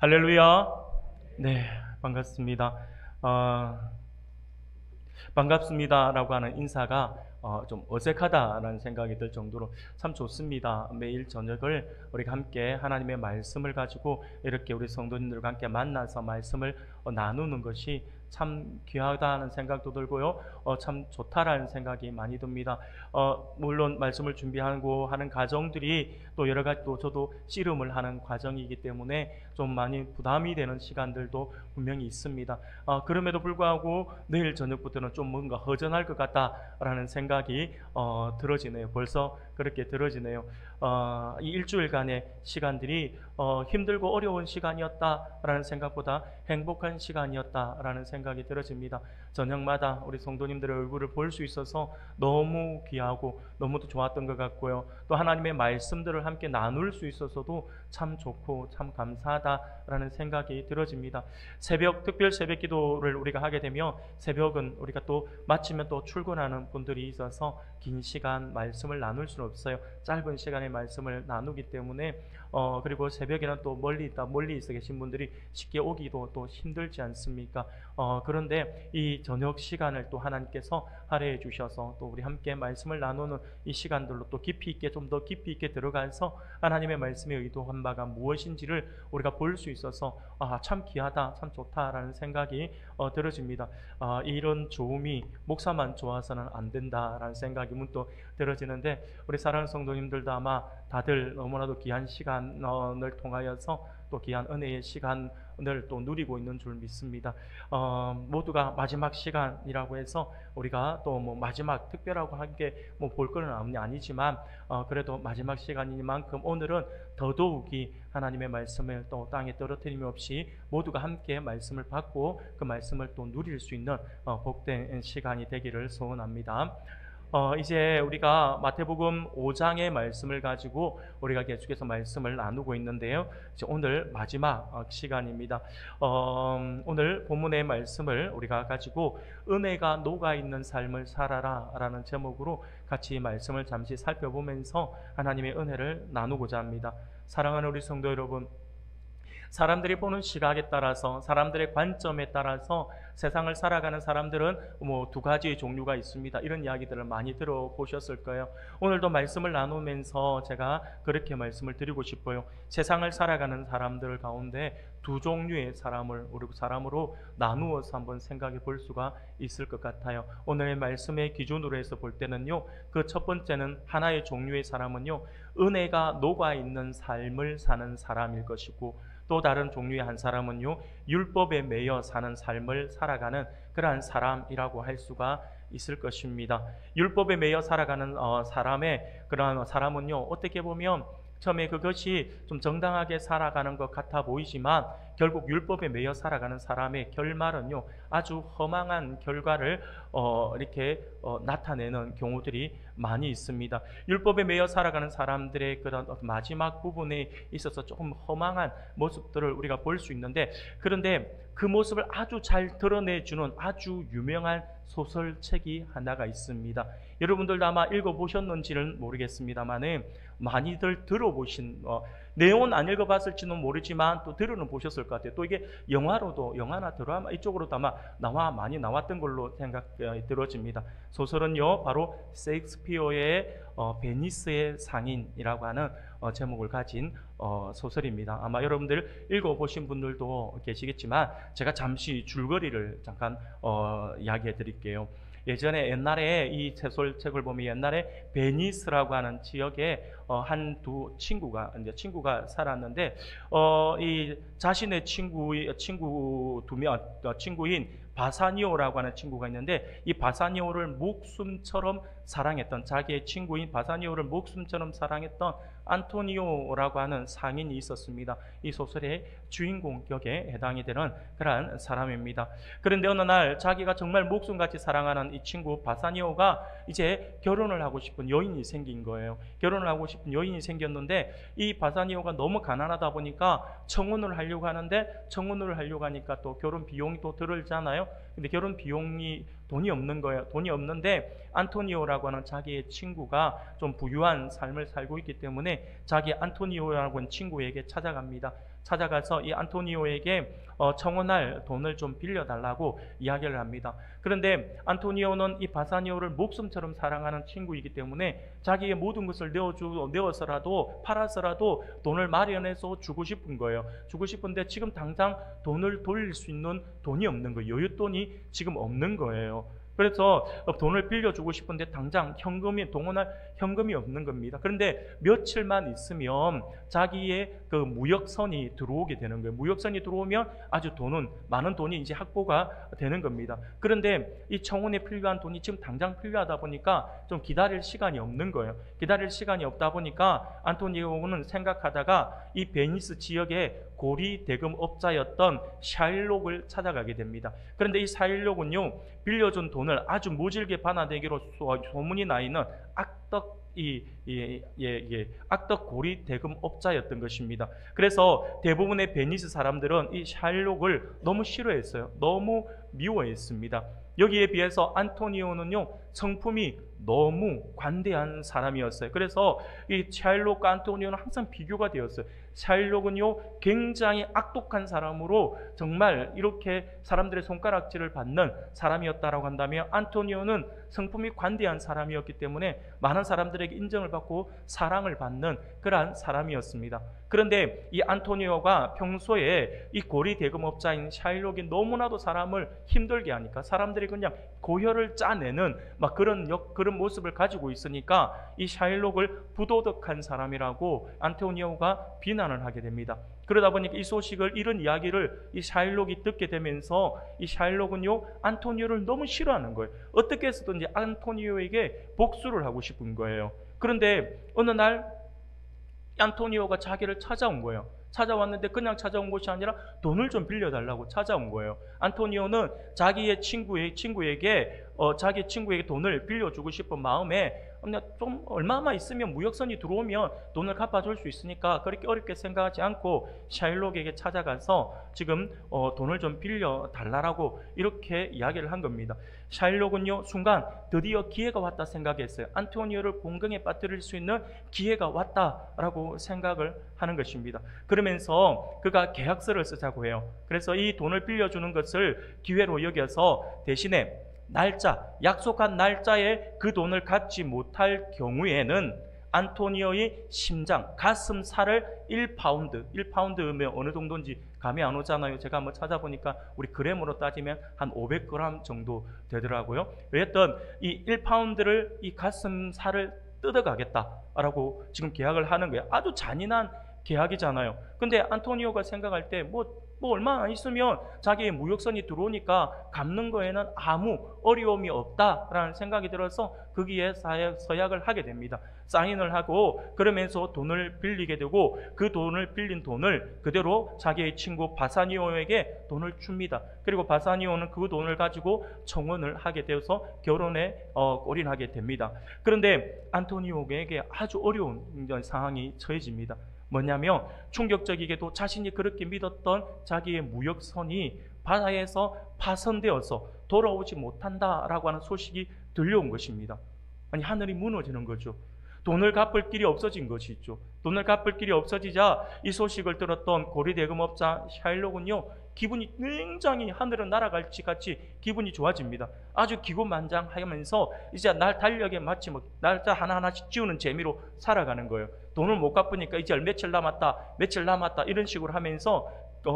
할렐루야. 네, 반갑습니다. 반갑습니다라고 하는 인사가 좀 어색하다라는 생각이 들 정도로 참 좋습니다. 매일 저녁을 우리가 함께 하나님의 말씀을 가지고 이렇게 우리 성도님들과 함께 만나서 말씀을 나누는 것이 참 귀하다는 생각도 들고요. 참 좋다라는 생각이 많이 듭니다. 물론 말씀을 준비하고 하는 과정들이 또 여러 가지 또 저도 씨름을 하는 과정이기 때문에 좀 많이 부담이 되는 시간들도 분명히 있습니다. 그럼에도 불구하고 내일 저녁부터는 좀 뭔가 허전할 것 같다라는 생각이 들어지네요. 벌써 그렇게 들어지네요. 이 일주일간의 시간들이 힘들고 어려운 시간이었다라는 생각보다 행복한 시간이었다라는 생각이 들어집니다. 저녁마다 우리 성도님들의 얼굴을 볼 수 있어서 너무 귀하고 너무도 좋았던 것 같고요. 또 하나님의 말씀들을 함께 나눌 수 있어서도 참 좋고 참 감사하다라는 생각이 들어집니다. 특별 새벽 기도를 우리가 하게 되면 새벽은 우리가 또 마치면 또 출근하는 분들이 있어서 긴 시간 말씀을 나눌 수는 없어요. 짧은 시간의 말씀을 나누기 때문에 그리고 새벽에는 또 멀리 있어 계신 분들이 쉽게 오기도 또 힘들지 않습니까? 그런데 이 저녁 시간을 또 하나님께서 할애해 주셔서 또 우리 함께 말씀을 나누는 이 시간들로 또 좀 더 깊이 있게 들어가서 하나님의 말씀에 의도한 바가 무엇인지를 우리가 볼 수 있어서 참 귀하다, 참 좋다라는 생각이 들어집니다. 이런 좋음이 목사만 좋아서는 안 된다라는 생각이 문득 들어지는데, 우리 사랑하는 성도님들도 아마 다들 너무나도 귀한 시간을 통하여서 또 귀한 은혜의 시간을 또 누리고 있는 줄 믿습니다. 모두가 마지막 시간이라고 해서 우리가 또 뭐 마지막 특별하고 함께 뭐 볼 건 아니지만 그래도 마지막 시간이니만큼 오늘은 더더욱이 하나님의 말씀을 또 땅에 떨어뜨림이 없이 모두가 함께 말씀을 받고 그 말씀을 또 누릴 수 있는 복된 시간이 되기를 소원합니다. 이제 우리가 마태복음 5장의 말씀을 가지고 우리가 계속해서 말씀을 나누고 있는데요. 이제 오늘 마지막 시간입니다. 오늘 본문의 말씀을 우리가 가지고 은혜가 녹아있는 삶을 살아라 라는 제목으로 같이 말씀을 잠시 살펴보면서 하나님의 은혜를 나누고자 합니다. 사랑하는 우리 성도 여러분, 사람들이 보는 시각에 따라서, 사람들의 관점에 따라서 세상을 살아가는 사람들은 뭐 두 가지의 종류가 있습니다. 이런 이야기들을 많이 들어보셨을 거예요. 오늘도 말씀을 나누면서 제가 그렇게 말씀을 드리고 싶어요. 세상을 살아가는 사람들 가운데 두 종류의 사람으로 나누어서 한번 생각해 볼 수가 있을 것 같아요. 오늘의 말씀의 기준으로 해서 볼 때는요, 그 첫 번째는 하나의 종류의 사람은요, 은혜가 녹아있는 삶을 사는 사람일 것이고, 또 다른 종류의 한 사람은요, 율법에 매여 사는 삶을 살아가는 그러한 사람이라고 할 수가 있을 것입니다. 율법에 매여 살아가는 그러한 사람은요, 어떻게 보면 처음에 그것이 좀 정당하게 살아가는 것 같아 보이지만 결국 율법에 매여 살아가는 사람의 결말은요, 아주 허망한 결과를 이렇게 나타내는 경우들이 많이 있습니다. 율법에 매여 살아가는 사람들의 그런 마지막 부분에 있어서 조금 허망한 모습들을 우리가 볼 수 있는데, 그런데 그 모습을 아주 잘 드러내주는 아주 유명한 소설책이 하나가 있습니다. 여러분들도 아마 읽어보셨는지는 모르겠습니다만 많이들 들어보신, 내용은 안 읽어봤을지는 모르지만 또 들어는 보셨을 것 같아요. 또 이게 영화나 드라마 이쪽으로도 아마 많이 나왔던 걸로 생각이 들어집니다. 소설은요, 바로 셰익스피어의 베니스의 상인이라고 하는 제목을 가진 소설입니다. 아마 여러분들 읽어보신 분들도 계시겠지만 제가 잠시 줄거리를 잠깐 이야기해 드릴게요. 옛날에 이 소설책을 보면 옛날에 베니스라고 하는 지역에 한두 친구가 살았는데, 이 자신의 친구인 바사니오라고 하는 친구가 있는데, 이 바사니오를 목숨처럼 사랑했던, 자기의 친구인 바사니오를 목숨처럼 사랑했던 안토니오라고 하는 상인이 있었습니다. 이 소설의 주인공 격에 해당이 되는 그러한 사람입니다. 그런데 어느 날 자기가 정말 목숨같이 사랑하는 이 친구 바사니오가 이제 결혼을 하고 싶은 여인이 생긴 거예요. 결혼을 하고 싶은 여인이 생겼는데, 이 바사니오가 너무 가난하다 보니까 청혼을 하려고 하니까 또 결혼 비용이 또 들잖아요. 근데 결혼 비용이 돈이 없는 거예요. 돈이 없는데 안토니오라고 하는 자기의 친구가 좀 부유한 삶을 살고 있기 때문에 자기 안토니오라고 하는 친구에게 찾아갑니다. 찾아가서 이 안토니오에게 청혼할 돈을 좀 빌려달라고 이야기를 합니다. 그런데 안토니오는 이 바사니오를 목숨처럼 사랑하는 친구이기 때문에 자기의 모든 것을 내어서라도 팔아서라도 돈을 마련해서 주고 싶은 거예요. 주고 싶은데 지금 당장 돈을 돌릴 수 있는 돈이 없는 거예요. 여윳돈이 지금 없는 거예요. 그래서 돈을 빌려주고 싶은데 당장 동원할 현금이 없는 겁니다. 그런데 며칠만 있으면 자기의 그 무역선이 들어오게 되는 거예요. 무역선이 들어오면 아주 많은 돈이 이제 확보가 되는 겁니다. 그런데 이 청혼에 필요한 돈이 지금 당장 필요하다 보니까 좀 기다릴 시간이 없는 거예요. 기다릴 시간이 없다 보니까 안토니오는 생각하다가 이 베니스 지역의 고리 대금업자였던 샤일록을 찾아가게 됩니다. 그런데 이 샤일록은요, 빌려준 돈을 아주 모질게 받아내기로 소문이 나 있는 악덕 고리 대금업자였던 것입니다. 그래서 대부분의 베니스 사람들은 이 샤일록을 너무 싫어했어요. 너무 미워했습니다. 여기에 비해서 안토니오는요, 성품이 너무 관대한 사람이었어요. 그래서 이 샤일록과 안토니오는 항상 비교가 되었어요. 샤일록은요, 굉장히 악독한 사람으로 정말 이렇게 사람들의 손가락질을 받는 사람이었다라고 한다면, 안토니오는 성품이 관대한 사람이었기 때문에 많은 사람들에게 인정을 받고 사랑을 받는 그러한 사람이었습니다. 그런데 이 안토니오가 평소에 이 고리 대금업자인 샤일록이 너무나도 사람을 힘들게 하니까, 사람들이 그냥 고혈을 짜내는 막 그런 모습을 가지고 있으니까 이 샤일록을 부도덕한 사람이라고 안토니오가 비난을 하게 됩니다. 그러다 보니까 이런 이야기를 이 샤일록이 듣게 되면서 이 샤일록은요, 안토니오를 너무 싫어하는 거예요. 어떻게 해서든지 안토니오에게 복수를 하고 싶은 거예요. 그런데 어느 날 안토니오가 자기를 찾아온 거예요. 찾아왔는데 그냥 찾아온 것이 아니라 돈을 좀 빌려달라고 찾아온 거예요. 안토니오는 자기 친구에게 돈을 빌려주고 싶은 마음에 좀 얼마만 있으면 무역선이 들어오면 돈을 갚아줄 수 있으니까 그렇게 어렵게 생각하지 않고 샤일록에게 찾아가서 지금 돈을 좀 빌려달라고 이렇게 이야기를 한 겁니다. 샤일록은요, 순간 드디어 기회가 왔다 생각했어요. 안토니오를 공경에 빠뜨릴 수 있는 기회가 왔다라고 생각을 하는 것입니다. 그러면서 그가 계약서를 쓰자고 해요. 그래서 이 돈을 빌려주는 것을 기회로 여겨서 대신에 약속한 날짜에 그 돈을 갚지 못할 경우에는 안토니오의 가슴살을 1파운드면 어느 정도인지 감이 안 오잖아요. 제가 한번 찾아보니까 우리 그램으로 따지면 한 500g 정도 되더라고요. 어쨌든 이 1파운드를 이 가슴살을 뜯어가겠다라고 지금 계약을 하는 거예요. 아주 잔인한 계약이잖아요. 근데 안토니오가 생각할 때 얼마 안 있으면 자기의 무역선이 들어오니까 갚는 거에는 아무 어려움이 없다라는 생각이 들어서 거기에 서약을 하게 됩니다. 사인을 하고 그러면서 돈을 빌리게 되고, 그 돈을 빌린 돈을 그대로 자기의 친구 바사니오에게 돈을 줍니다. 그리고 바사니오는 그 돈을 가지고 청혼을 하게 되어서 결혼에 올인하게 됩니다. 그런데 안토니오에게 아주 어려운 상황이 처해집니다. 뭐냐면, 충격적이게도 자신이 그렇게 믿었던 자기의 무역선이 바다에서 파손되어서 돌아오지 못한다라고 하는 소식이 들려온 것입니다. 아니, 하늘이 무너지는 거죠. 돈을 갚을 길이 없어진 것이죠. 돈을 갚을 길이 없어지자 이 소식을 들었던 고리 대금업자 샤일록은요, 기분이 굉장히 하늘은 날아갈지 같이 기분이 좋아집니다. 아주 기고만장하면서 이제 날 달력에 마치 날짜 하나하나씩 지우는 재미로 살아가는 거예요. 돈을 못 갚으니까 이제 며칠 남았다 이런 식으로 하면서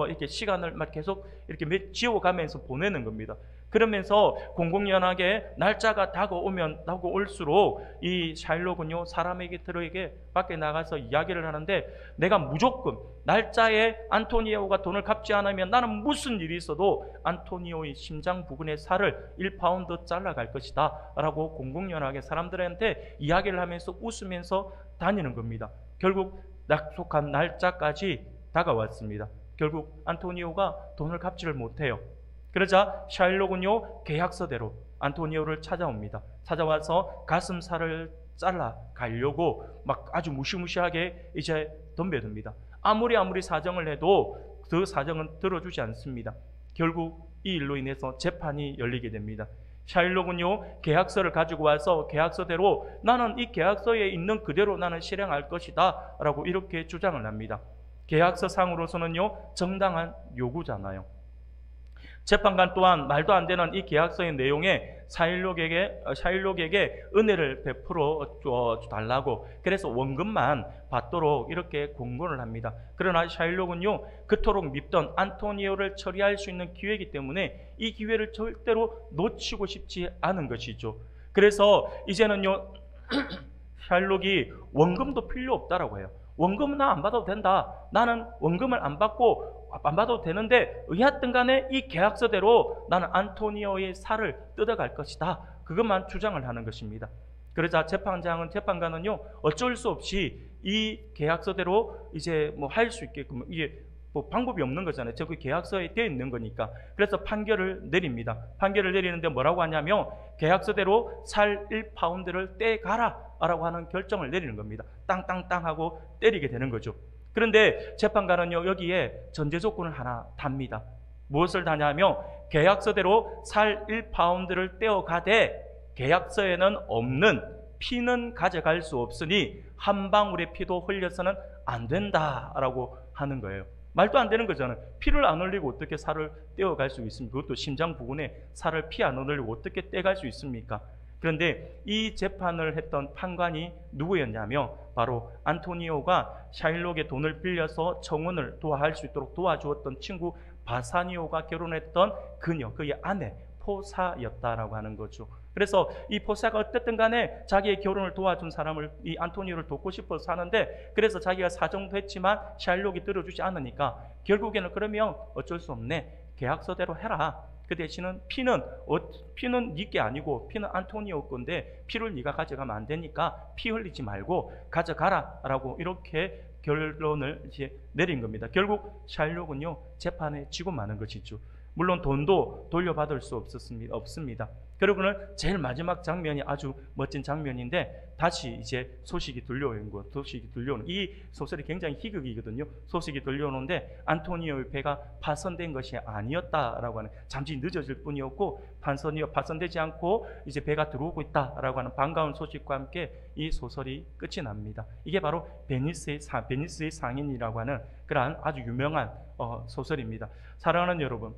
이렇게 시간을 막 계속 이렇게 지워가면서 보내는 겁니다. 그러면서 공공연하게 날짜가 다가올수록 이 샤일록은요, 사람에게 밖에 나가서 이야기를 하는데, 내가 무조건 날짜에 안토니오가 돈을 갚지 않으면 나는 무슨 일이 있어도 안토니오의 심장 부근의 살을 1파운드 잘라갈 것이다 라고 공공연하게 사람들한테 이야기를 하면서 웃으면서 다니는 겁니다. 결국 약속한 날짜까지 다가왔습니다. 결국 안토니오가 돈을 갚지를 못해요. 그러자 샤일록은요, 계약서대로 안토니오를 찾아옵니다. 찾아와서 가슴살을 잘라 가려고 막 아주 무시무시하게 이제 덤벼듭니다. 아무리 사정을 해도 그 사정은 들어주지 않습니다. 결국 이 일로 인해서 재판이 열리게 됩니다. 샤일록은요, 계약서를 가지고 와서 계약서대로 나는 이 계약서에 있는 그대로 나는 실행할 것이다 라고 이렇게 주장을 합니다. 계약서상으로서는요, 정당한 요구잖아요. 재판관 또한 말도 안 되는 이 계약서의 내용에 샤일록에게 은혜를 베풀어 달라고, 그래서 원금만 받도록 이렇게 공고를 합니다. 그러나 샤일록은요, 그토록 밉던 안토니오를 처리할 수 있는 기회이기 때문에 이 기회를 절대로 놓치고 싶지 않은 것이죠. 그래서 이제는요, 샤일록이 원금도 필요 없다라고 해요. 원금은 나 안 받아도 된다. 나는 원금을 안 받아도 되는데 의하든 간에 이 계약서대로 나는 안토니오의 살을 뜯어갈 것이다. 그것만 주장을 하는 것입니다. 그러자 재판관은요, 어쩔 수 없이 이 계약서대로 이제 뭐 할 수 있게끔, 이게 뭐 방법이 없는 거잖아요. 그 계약서에 되어 있는 거니까. 그래서 판결을 내립니다. 판결을 내리는데 뭐라고 하냐면, 계약서대로 살 1파운드를 떼가라 라고 하는 결정을 내리는 겁니다. 땅땅땅 하고 때리게 되는 거죠. 그런데 재판관은요, 여기에 전제 조건을 하나 답니다. 무엇을 다냐면, 계약서대로 살 1파운드를 떼어가되 계약서에는 없는 피는 가져갈 수 없으니 한 방울의 피도 흘려서는 안 된다라고 하는 거예요. 말도 안 되는 거잖아요. 피를 안 흘리고 어떻게 살을 떼어갈 수 있습니까? 그것도 심장 부근에 살을 피 안 흘리고 어떻게 떼갈 수 있습니까? 그런데 이 재판을 했던 판관이 누구였냐면, 바로 안토니오가 샤일록의 돈을 빌려서 청혼을 도와할 수 있도록 도와주었던 친구 바사니오가 결혼했던 그녀, 그의 아내 포사였다라고 하는 거죠. 그래서 이 포사가 어쨌든 간에 자기의 결혼을 도와준 사람을, 이 안토니오를 돕고 싶어서 하는데, 그래서 자기가 사정도 했지만 샤일록이 들어주지 않으니까 결국에는 그러면 어쩔 수 없네, 계약서대로 해라. 그 대신은 피는 네게 아니고 피는 안토니오 건데 피를 네가 가져가면 안 되니까 피 흘리지 말고 가져가라 라고 이렇게 결론을 이제 내린 겁니다. 결국 샤일록은요, 재판에 지고 마는 것이죠. 물론 돈도 돌려받을 수 없습니다. 그리고는 제일 마지막 장면이 아주 멋진 장면인데, 다시 이제 소식이 들려오는 이 소설이 굉장히 희극이거든요. 소식이 들려오는데 안토니오의 배가 파손된 것이 아니었다라고 하는, 잠시 늦어질 뿐이었고 파손되지 않고 이제 배가 들어오고 있다라고 하는 반가운 소식과 함께 이 소설이 끝이 납니다. 이게 바로 베니스의 상인이라고 하는 그러한 아주 유명한 소설입니다. 사랑하는 여러분,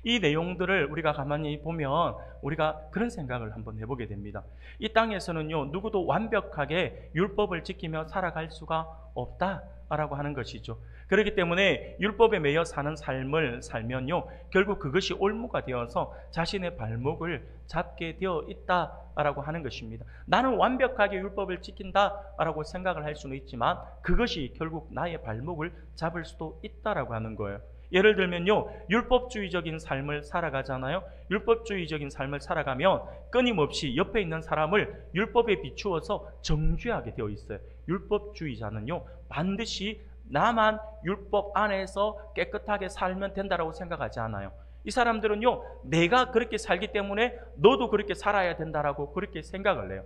이 내용들을 우리가 가만히 보면 우리가 그런 생각을 한번 해보게 됩니다. 이 땅에서는요, 누구도 완벽하게 율법을 지키며 살아갈 수가 없다라고 하는 것이죠. 그렇기 때문에 율법에 매여 사는 삶을 살면요, 결국 그것이 올무가 되어서 자신의 발목을 잡게 되어 있다라고 하는 것입니다. 나는 완벽하게 율법을 지킨다라고 생각을 할 수는 있지만 그것이 결국 나의 발목을 잡을 수도 있다라고 하는 거예요. 예를 들면요, 율법주의적인 삶을 살아가잖아요. 율법주의적인 삶을 살아가면 끊임없이 옆에 있는 사람을 율법에 비추어서 정죄하게 되어 있어요. 율법주의자는요, 반드시 나만 율법 안에서 깨끗하게 살면 된다고 생각하지 않아요. 이 사람들은요, 내가 그렇게 살기 때문에 너도 그렇게 살아야 된다라고 그렇게 생각을 해요.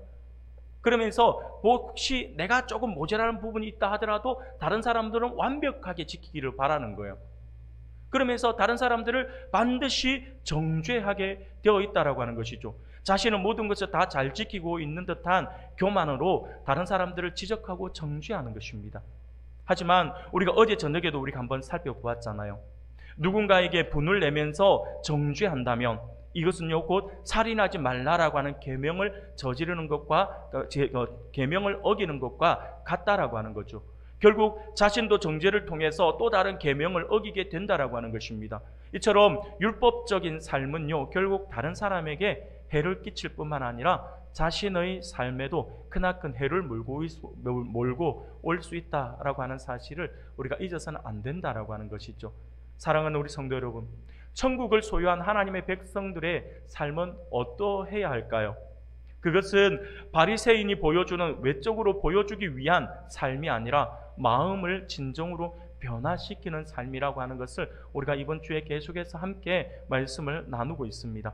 그러면서 혹시 내가 조금 모자라는 부분이 있다 하더라도 다른 사람들은 완벽하게 지키기를 바라는 거예요. 그러면서 다른 사람들을 반드시 정죄하게 되어 있다라고 하는 것이죠. 자신은 모든 것을 다 잘 지키고 있는 듯한 교만으로 다른 사람들을 지적하고 정죄하는 것입니다. 하지만 우리가 어제 저녁에도 우리가 한번 살펴보았잖아요. 누군가에게 분을 내면서 정죄한다면 이것은요, 곧 살인하지 말라라고 하는 계명을 저지르는 것과 계명을 어기는 것과 같다라고 하는 거죠. 결국 자신도 정죄를 통해서 또 다른 계명을 어기게 된다라고 하는 것입니다. 이처럼 율법적인 삶은요, 결국 다른 사람에게 해를 끼칠 뿐만 아니라 자신의 삶에도 크나큰 해를 몰고 올 수 있다라고 하는 사실을 우리가 잊어서는 안 된다라고 하는 것이죠. 사랑하는 우리 성도 여러분, 천국을 소유한 하나님의 백성들의 삶은 어떠해야 할까요? 그것은 바리새인이 보여주는 외적으로 보여주기 위한 삶이 아니라 마음을 진정으로 변화시키는 삶이라고 하는 것을 우리가 이번 주에 계속해서 함께 말씀을 나누고 있습니다.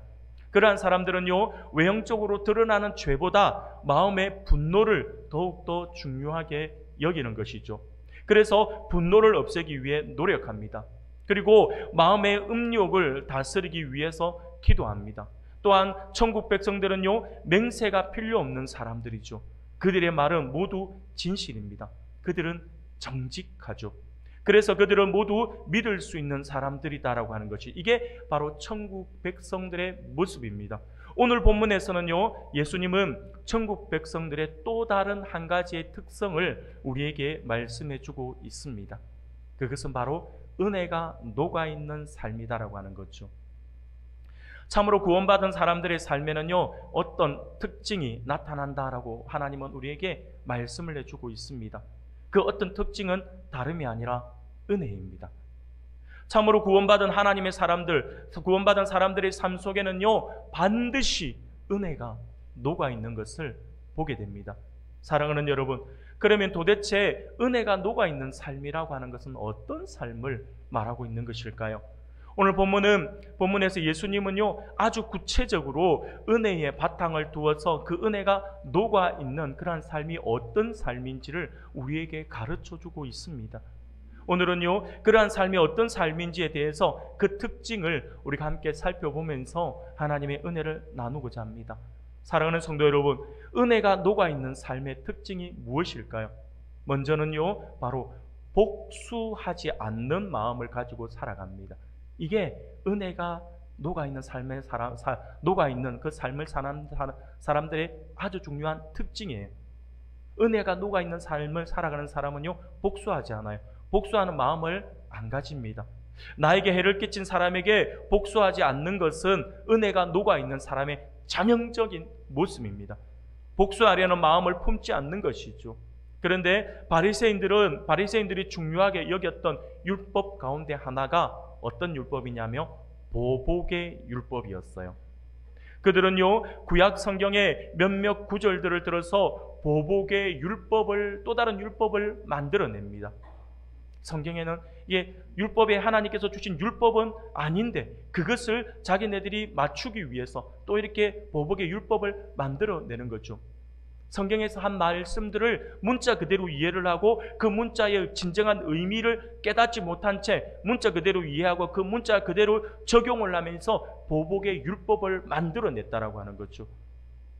그러한 사람들은요, 외형적으로 드러나는 죄보다 마음의 분노를 더욱더 중요하게 여기는 것이죠. 그래서 분노를 없애기 위해 노력합니다. 그리고 마음의 음욕을 다스리기 위해서 기도합니다. 또한 천국 백성들은요, 맹세가 필요 없는 사람들이죠. 그들의 말은 모두 진실입니다. 그들은 정직하죠. 그래서 그들은 모두 믿을 수 있는 사람들이다라고 하는 것이, 이게 바로 천국 백성들의 모습입니다. 오늘 본문에서는요, 예수님은 천국 백성들의 또 다른 한 가지의 특성을 우리에게 말씀해 주고 있습니다. 그것은 바로 은혜가 녹아있는 삶이다라고 하는 거죠. 참으로 구원받은 사람들의 삶에는요, 어떤 특징이 나타난다라고 하나님은 우리에게 말씀을 해주고 있습니다. 그 어떤 특징은 다름이 아니라 은혜입니다. 참으로 구원받은 하나님의 사람들, 구원받은 사람들의 삶 속에는요, 반드시 은혜가 녹아있는 것을 보게 됩니다. 사랑하는 여러분, 그러면 도대체 은혜가 녹아있는 삶이라고 하는 것은 어떤 삶을 말하고 있는 것일까요? 오늘 본문에서 예수님은요, 아주 구체적으로 은혜의 바탕을 두어서 그 은혜가 녹아있는 그러한 삶이 어떤 삶인지를 우리에게 가르쳐주고 있습니다. 오늘은요, 그러한 삶이 어떤 삶인지에 대해서 그 특징을 우리가 함께 살펴보면서 하나님의 은혜를 나누고자 합니다. 사랑하는 성도 여러분, 은혜가 녹아있는 삶의 특징이 무엇일까요? 먼저는요, 바로 복수하지 않는 마음을 가지고 살아갑니다. 이게 은혜가 녹아있는 삶의 녹아있는 그 삶을 사는 사람들의 아주 중요한 특징이에요. 은혜가 녹아있는 삶을 살아가는 사람은요, 복수하지 않아요. 복수하는 마음을 안 가집니다. 나에게 해를 끼친 사람에게 복수하지 않는 것은 은혜가 녹아있는 사람의 자명적인 모습입니다. 복수하려는 마음을 품지 않는 것이죠. 그런데 바리새인들이 중요하게 여겼던 율법 가운데 하나가 어떤 율법이냐면 보복의 율법이었어요. 그들은요, 구약 성경의 몇몇 구절들을 들어서 보복의 율법을, 또 다른 율법을 만들어냅니다. 성경에는 이게 율법에 하나님께서 주신 율법은 아닌데 그것을 자기네들이 맞추기 위해서 또 이렇게 보복의 율법을 만들어내는 거죠. 성경에서 한 말씀들을 문자 그대로 이해를 하고 그 문자의 진정한 의미를 깨닫지 못한 채 문자 그대로 이해하고 그 문자 그대로 적용을 하면서 보복의 율법을 만들어냈다라고 하는 거죠.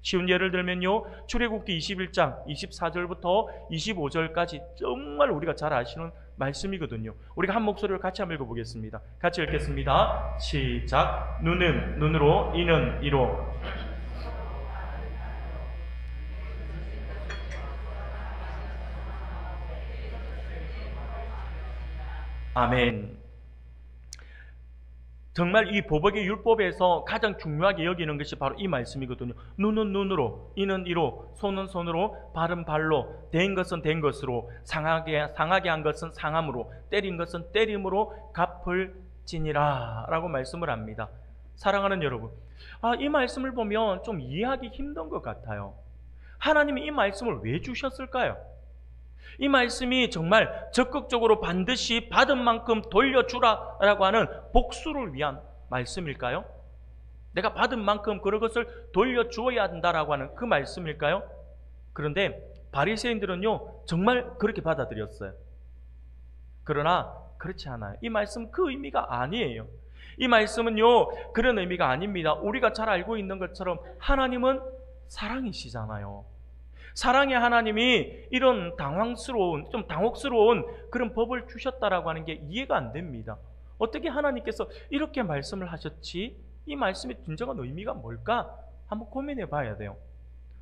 쉬운 예를 들면요, 출애굽기 21장 24절부터 25절까지 정말 우리가 잘 아시는 말씀이거든요. 우리가 한 목소리로 같이 한번 읽어보겠습니다. 같이 읽겠습니다. 시작. 눈은 눈으로, 이는 이로. 아멘. 정말 이 보복의 율법에서 가장 중요하게 여기는 것이 바로 이 말씀이거든요. 눈은 눈으로, 이는 이로, 손은 손으로, 발은 발로, 된 것은 된 것으로, 상하게 한 것은 상함으로, 때린 것은 때림으로 갚을 지니라 라고 말씀을 합니다. 사랑하는 여러분, 이 말씀을 보면 좀 이해하기 힘든 것 같아요. 하나님이 이 말씀을 왜 주셨을까요? 이 말씀이 정말 적극적으로 반드시 받은 만큼 돌려주라라고 하는 복수를 위한 말씀일까요? 내가 받은 만큼 그런 것을 돌려주어야 한다라고 하는 그 말씀일까요? 그런데 바리새인들은요, 정말 그렇게 받아들였어요. 그러나 그렇지 않아요. 이 말씀 그 의미가 아니에요. 이 말씀은요, 그런 의미가 아닙니다. 우리가 잘 알고 있는 것처럼 하나님은 사랑이시잖아요. 사랑의 하나님이 이런 좀 당혹스러운 그런 법을 주셨다라고 하는 게 이해가 안 됩니다. 어떻게 하나님께서 이렇게 말씀을 하셨지? 이 말씀의 진정한 의미가 뭘까? 한번 고민해 봐야 돼요.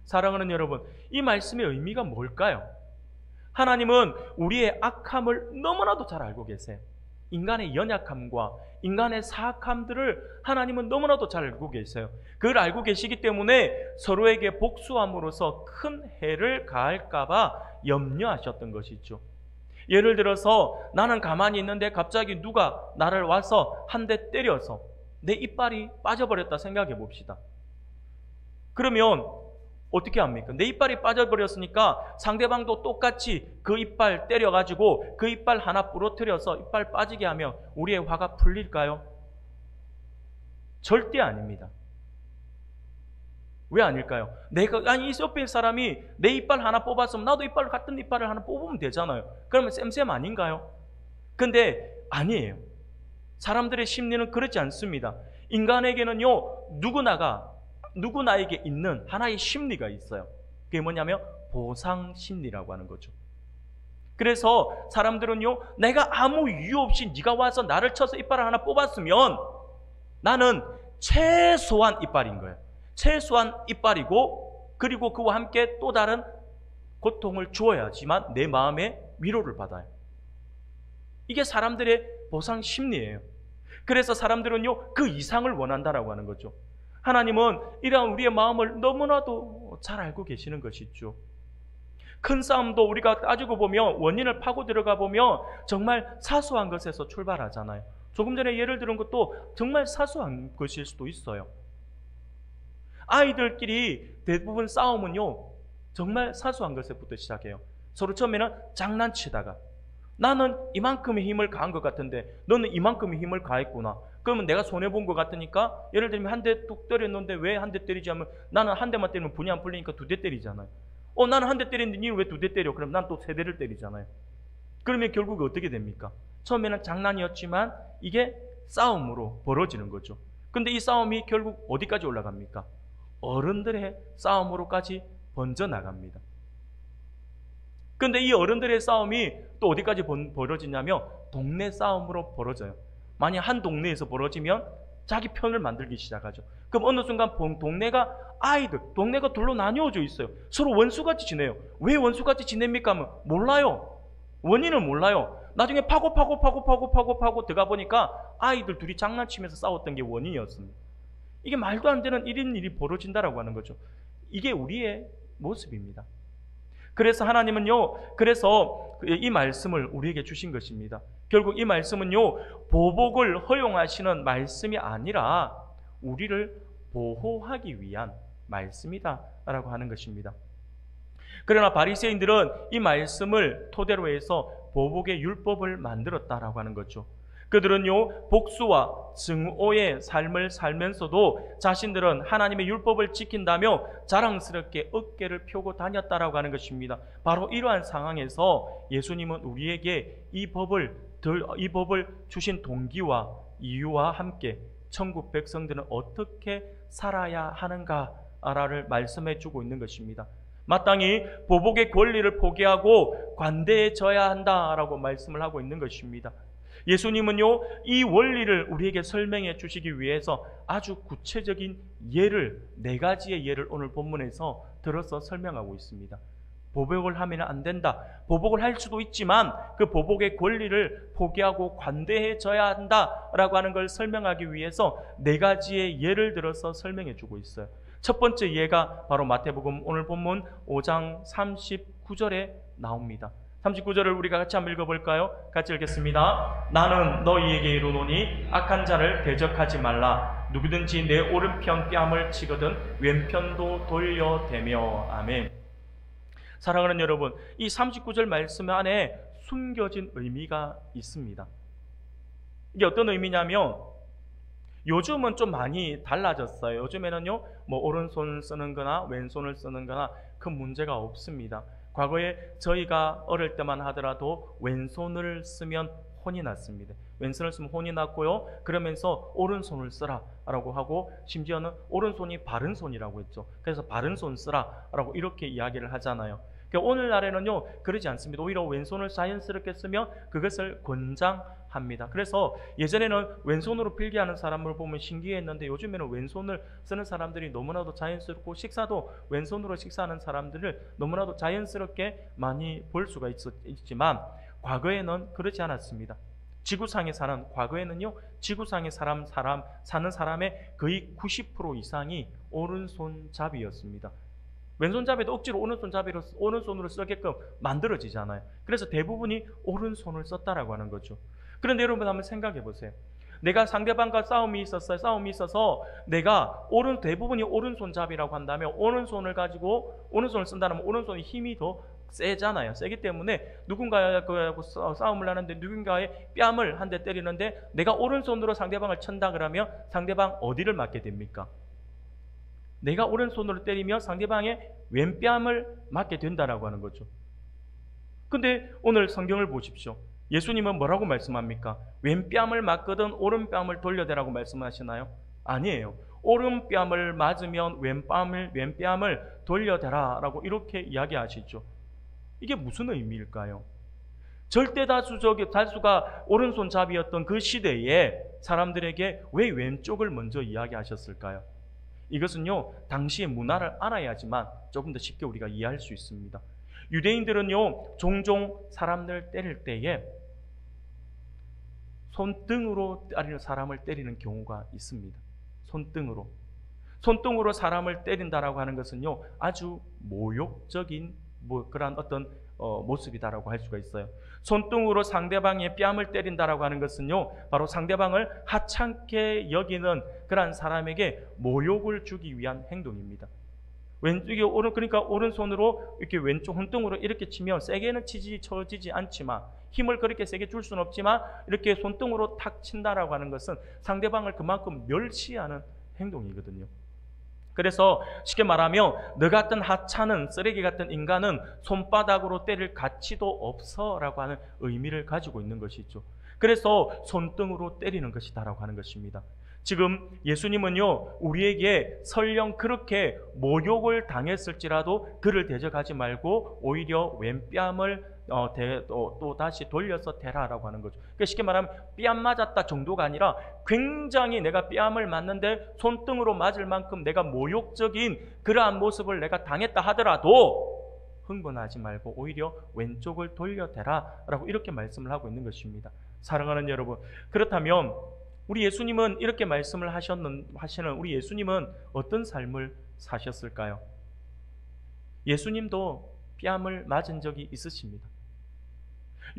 사랑하는 여러분, 이 말씀의 의미가 뭘까요? 하나님은 우리의 악함을 너무나도 잘 알고 계세요. 인간의 연약함과 인간의 사악함들을 하나님은 너무나도 잘 알고 계세요. 그걸 알고 계시기 때문에 서로에게 복수함으로써 큰 해를 가할까봐 염려하셨던 것이죠. 예를 들어서 나는 가만히 있는데 갑자기 누가 나를 와서 한 대 때려서 내 이빨이 빠져버렸다 생각해 봅시다. 그러면 어떻게 합니까? 내 이빨이 빠져버렸으니까 상대방도 똑같이 그 이빨 때려가지고 그 이빨 하나 부러뜨려서 이빨 빠지게 하면 우리의 화가 풀릴까요? 절대 아닙니다. 왜 아닐까요? 이 옆에 사람이 내 이빨 하나 뽑았으면 나도 같은 이빨을 하나 뽑으면 되잖아요. 그러면 쌤쌤 아닌가요? 근데 아니에요. 사람들의 심리는 그렇지 않습니다. 인간에게는요, 누구나에게 있는 하나의 심리가 있어요. 그게 뭐냐면 보상 심리라고 하는 거죠. 그래서 사람들은요, 내가 아무 이유 없이 네가 와서 나를 쳐서 이빨을 하나 뽑았으면 나는 최소한 이빨인 거예요. 최소한 이빨이고, 그리고 그와 함께 또 다른 고통을 주어야지만 내 마음의 위로를 받아요. 이게 사람들의 보상 심리예요. 그래서 사람들은요, 그 이상을 원한다라고 하는 거죠. 하나님은 이러한 우리의 마음을 너무나도 잘 알고 계시는 것이죠. 큰 싸움도 우리가 따지고 보면, 원인을 파고 들어가 보면 정말 사소한 것에서 출발하잖아요. 조금 전에 예를 들은 것도 정말 사소한 것일 수도 있어요. 아이들끼리 대부분 싸움은요, 정말 사소한 것에부터 시작해요. 서로 처음에는 장난치다가, 나는 이만큼의 힘을 가한 것 같은데 너는 이만큼의 힘을 가했구나. 그러면 내가 손해본 것 같으니까, 예를 들면 한 대 뚝 때렸는데 왜 한 대 때리지 하면, 나는 한 대만 때리면 분이 안 풀리니까 두 대 때리잖아요. 나는 한 대 때리는데 니는 왜 두 대 때려? 그럼 난 또 세 대를 때리잖아요. 그러면 결국에 어떻게 됩니까? 처음에는 장난이었지만 이게 싸움으로 벌어지는 거죠. 근데 이 싸움이 결국 어디까지 올라갑니까? 어른들의 싸움으로까지 번져나갑니다. 근데 이 어른들의 싸움이 또 어디까지 벌어지냐면 동네 싸움으로 벌어져요. 만약 한 동네에서 벌어지면 자기 편을 만들기 시작하죠. 그럼 어느 순간 동네가 동네가 둘로 나뉘어져 있어요. 서로 원수같이 지내요. 왜 원수같이 지냅니까 하면 몰라요. 원인을 몰라요. 나중에 파고 들어가 보니까 아이들 둘이 장난치면서 싸웠던 게 원인이었습니다. 이게 말도 안 되는 일이 벌어진다라고 하는 거죠. 이게 우리의 모습입니다. 그래서 하나님은요, 그래서 이 말씀을 우리에게 주신 것입니다. 결국 이 말씀은요, 보복을 허용하시는 말씀이 아니라 우리를 보호하기 위한 말씀이다라고 하는 것입니다. 그러나 바리새인들은 이 말씀을 토대로 해서 보복의 율법을 만들었다라고 하는 거죠. 그들은요, 복수와 증오의 삶을 살면서도 자신들은 하나님의 율법을 지킨다며 자랑스럽게 어깨를 펴고 다녔다라고 하는 것입니다. 바로 이러한 상황에서 예수님은 우리에게 이 법을 주신 동기와 이유와 함께 천국 백성들은 어떻게 살아야 하는가를 말씀해 주고 있는 것입니다. 마땅히 보복의 권리를 포기하고 관대해져야 한다라고 말씀을 하고 있는 것입니다. 예수님은요, 이 원리를 우리에게 설명해 주시기 위해서 아주 구체적인 예를, 4가지의 예를 오늘 본문에서 들어서 설명하고 있습니다. 보복을 하면 안 된다. 보복을 할 수도 있지만 그 보복의 권리를 포기하고 관대해져야 한다라고 하는 걸 설명하기 위해서 4가지의 예를 들어서 설명해 주고 있어요. 첫 번째 예가 바로 마태복음 오늘 본문 5장 39절에 나옵니다. 39절을 우리가 같이 한번 읽어볼까요? 같이 읽겠습니다. 나는 너희에게 이르노니 악한 자를 대적하지 말라. 누구든지 내 오른편 뺨을 치거든 왼편도 돌려대며. 아멘. 사랑하는 여러분, 이 39절 말씀 안에 숨겨진 의미가 있습니다. 이게 어떤 의미냐면, 요즘은 좀 많이 달라졌어요. 요즘에는요, 오른손을 쓰는 거나 왼손을 쓰는 거나 큰 문제가 없습니다. 과거에 저희가 어릴 때만 하더라도 왼손을 쓰면 혼이 났습니다. 왼손을 쓰면 혼이 났고요. 그러면서 오른손을 쓰라라고 하고, 심지어는 오른손이 바른 손이라고 했죠. 그래서 바른 손 쓰라라고 이렇게 이야기를 하잖아요. 오늘날에는요, 그러지 않습니다. 오히려 왼손을 자연스럽게 쓰면 그것을 권장합니다. 그래서 예전에는 왼손으로 필기하는 사람을 보면 신기했는데, 요즘에는 왼손을 쓰는 사람들이 너무나도 자연스럽고, 식사도 왼손으로 식사하는 사람들을 너무나도 자연스럽게 많이 볼 수가 있지만, 과거에는 그렇지 않았습니다. 과거에는요, 지구상에 사는 사람의 거의 90% 이상이 오른손잡이였습니다. 왼손잡이도 억지로 오른손으로 쓰게끔 만들어지잖아요. 그래서 대부분이 오른손을 썼다라고 하는 거죠. 그런데 여러분 한번 생각해 보세요. 내가 상대방과 싸움이 있어서 내가 대부분이 오른손잡이라고 한다면, 오른손을 쓴다면 오른손의 힘이 더 세잖아요. 세기 때문에 누군가하고 싸움을 하는데 누군가의 뺨을 한 대 때리는데 내가 오른손으로 상대방을 친다 그러면 상대방 어디를 맞게 됩니까? 내가 오른손으로 때리며 상대방의 왼뺨을 맞게 된다라고 하는 거죠. 근데 오늘 성경을 보십시오. 예수님은 뭐라고 말씀합니까? 왼뺨을 맞거든 오른뺨을 돌려대라고 말씀하시나요? 아니에요. 오른뺨을 맞으면 왼뺨을 돌려대라라고 이렇게 이야기하시죠. 이게 무슨 의미일까요? 절대 다수가 오른손잡이였던 그 시대에 사람들에게 왜 왼쪽을 먼저 이야기하셨을까요? 이것은요, 당시의 문화를 알아야지만 조금 더 쉽게 우리가 이해할 수 있습니다. 유대인들은요, 종종 사람들 때릴 때에 손등으로 사람을 때리는 경우가 있습니다. 손등으로 사람을 때린다라고 하는 것은요, 아주 모욕적인 그런 어떤 모습이다라고 할 수가 있어요. 손등으로 상대방의 뺨을 때린다라고 하는 것은요, 바로 상대방을 하찮게 여기는 그러한 사람에게 모욕을 주기 위한 행동입니다. 그러니까 오른손으로 이렇게 왼쪽 손등으로 이렇게 치면 세게는 쳐지지 않지만, 힘을 그렇게 세게 줄 수는 없지만 이렇게 손등으로 탁 친다라고 하는 것은 상대방을 그만큼 멸시하는 행동이거든요. 그래서 쉽게 말하면 너 같은 하찮은 쓰레기 같은 인간은 손바닥으로 때릴 가치도 없어 라고 하는 의미를 가지고 있는 것이죠. 그래서 손등으로 때리는 것이다라고 하는 것입니다. 지금 예수님은요, 우리에게 설령 그렇게 모욕을 당했을지라도 그를 대적하지 말고 오히려 왼뺨을 또 다시 돌려서 대라라고 하는 거죠. 그러니까 쉽게 말하면 뺨 맞았다 정도가 아니라 굉장히 내가 뺨을 맞는데 손등으로 맞을 만큼 내가 모욕적인 그러한 모습을 내가 당했다 하더라도 흥분하지 말고 오히려 왼쪽을 돌려대라라고 이렇게 말씀을 하고 있는 것입니다. 사랑하는 여러분, 그렇다면 우리 예수님은 이렇게 말씀을 하시는 우리 예수님은 어떤 삶을 사셨을까요? 예수님도 뺨을 맞은 적이 있으십니다.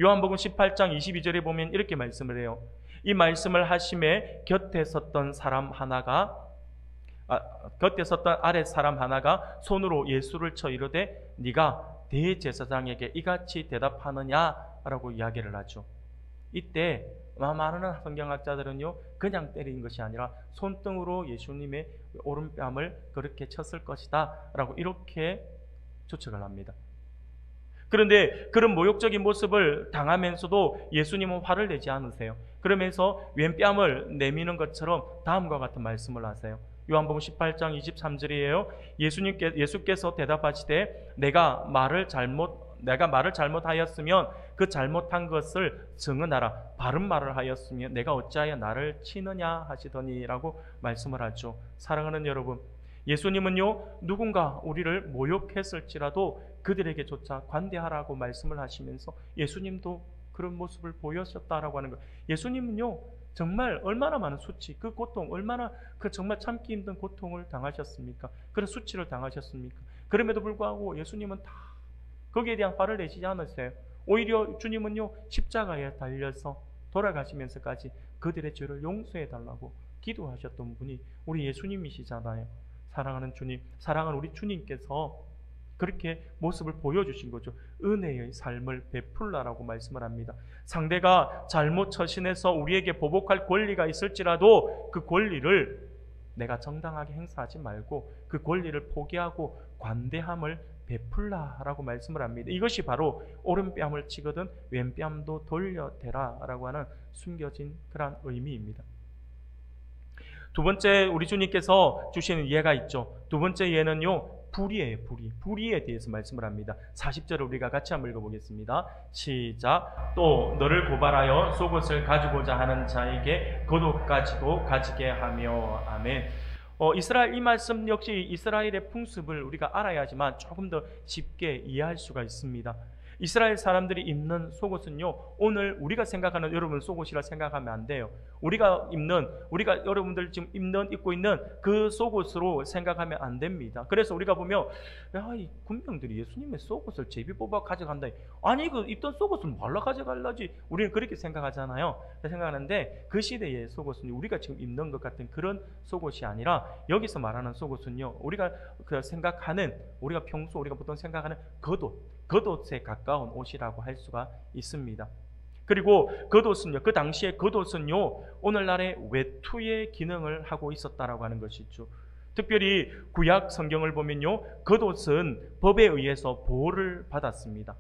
요한복음 18장 22절에 보면 이렇게 말씀을 해요. 이 말씀을 하심에 곁에 섰던 아랫 사람 하나가 손으로 예수를 쳐 이르되 네가 대제사장에게 이같이 대답하느냐라고 이야기를 하죠. 이때 많은 성경학자들은요, 그냥 때린 것이 아니라 손등으로 예수님의 오른뺨을 그렇게 쳤을 것이다 라고 이렇게 추측을 합니다. 그런데 그런 모욕적인 모습을 당하면서도 예수님은 화를 내지 않으세요. 그러면서 왼뺨을 내미는 것처럼 다음과 같은 말씀을 하세요. 요한복음 18장 23절이에요. 예수께서 대답하시되 내가 말을 잘못하였으면 그 잘못한 것을 증언하라. 바른 말을 하였으면 내가 어찌하여 나를 치느냐 하시더니라고 말씀을 하죠. 사랑하는 여러분, 예수님은요, 누군가 우리를 모욕했을지라도 그들에게조차 관대하라고 말씀을 하시면서 예수님도 그런 모습을 보여셨다라고 하는 것. 예수님은요, 정말 얼마나 많은 수치, 그 고통, 얼마나 정말 참기 힘든 고통을 당하셨습니까? 그런 수치를 당하셨습니까? 그럼에도 불구하고 예수님은 다 거기에 대한 화를 내시지 않았어요. 오히려 주님은요, 십자가에 달려서 돌아가시면서까지 그들의 죄를 용서해 달라고 기도하셨던 분이 우리 예수님이시잖아요. 사랑하는 주님, 사랑하는 우리 주님께서 그렇게 모습을 보여주신 거죠. 은혜의 삶을 베풀라라고 말씀을 합니다. 상대가 잘못 처신해서 우리에게 보복할 권리가 있을지라도 그 권리를 내가 정당하게 행사하지 말고 그 권리를 포기하고 관대함을 베풀라라고 말씀을 합니다. 이것이 바로 오른뺨을 치거든 왼뺨도 돌려대라라고 하는 숨겨진 그런 의미입니다. 두 번째 우리 주님께서 주시는 예가 있죠. 두 번째 예는요, 불의예요. 불의에 대해서 말씀을 합니다. 40절을 우리가 같이 한번 읽어보겠습니다. 시작. 또 너를 고발하여 속옷을 가지고자 하는 자에게 겉옷까지도 가지게 하며. 아멘. 이 말씀 역시 이스라엘의 풍습을 우리가 알아야지만 조금 더 쉽게 이해할 수가 있습니다. 이스라엘 사람들이 입는 속옷은요, 오늘 우리가 생각하는 여러분 속옷이라 생각하면 안 돼요. 우리가 여러분들 지금 입고 있는 그 속옷으로 생각하면 안 됩니다. 그래서 우리가 보면, 이 군병들이 예수님의 속옷을 제비 뽑아 가져간다. 아니, 그 입던 속옷을 뭘로 가져갈라지? 우리는 그렇게 생각하잖아요. 생각하는데 그 시대의 속옷은 우리가 지금 입는 것 같은 그런 속옷이 아니라 여기서 말하는 속옷은요, 우리가 평소 우리가 보통 생각하는 겉옷에 가까운 옷이라고 할 수가 있습니다. 그리고 그 당시에 겉옷은요, 오늘날의 외투의 기능을 하고 있었다라고 하는 것이죠. 특별히 구약 성경을 보면요, 겉옷은 법에 의해서 보호를 받았습니다.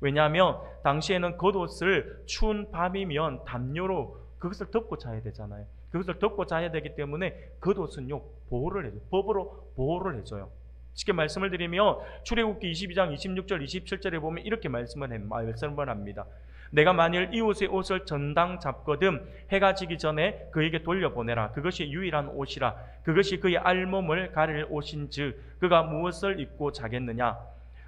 왜냐하면 당시에는 겉옷을 추운 밤이면 담요로 그것을 덮고 자야 되잖아요. 그것을 덮고 자야 되기 때문에 겉옷은요, 보호를 해줘요. 법으로 보호를 해줘요. 쉽게 말씀을 드리면 출애굽기 22장 26절 27절에 보면 이렇게 말씀을 합니다. 내가 만일 이웃의 옷을 전당 잡거든 해가 지기 전에 그에게 돌려보내라. 그것이 유일한 옷이라. 그것이 그의 알몸을 가릴 옷인즉 그가 무엇을 입고 자겠느냐.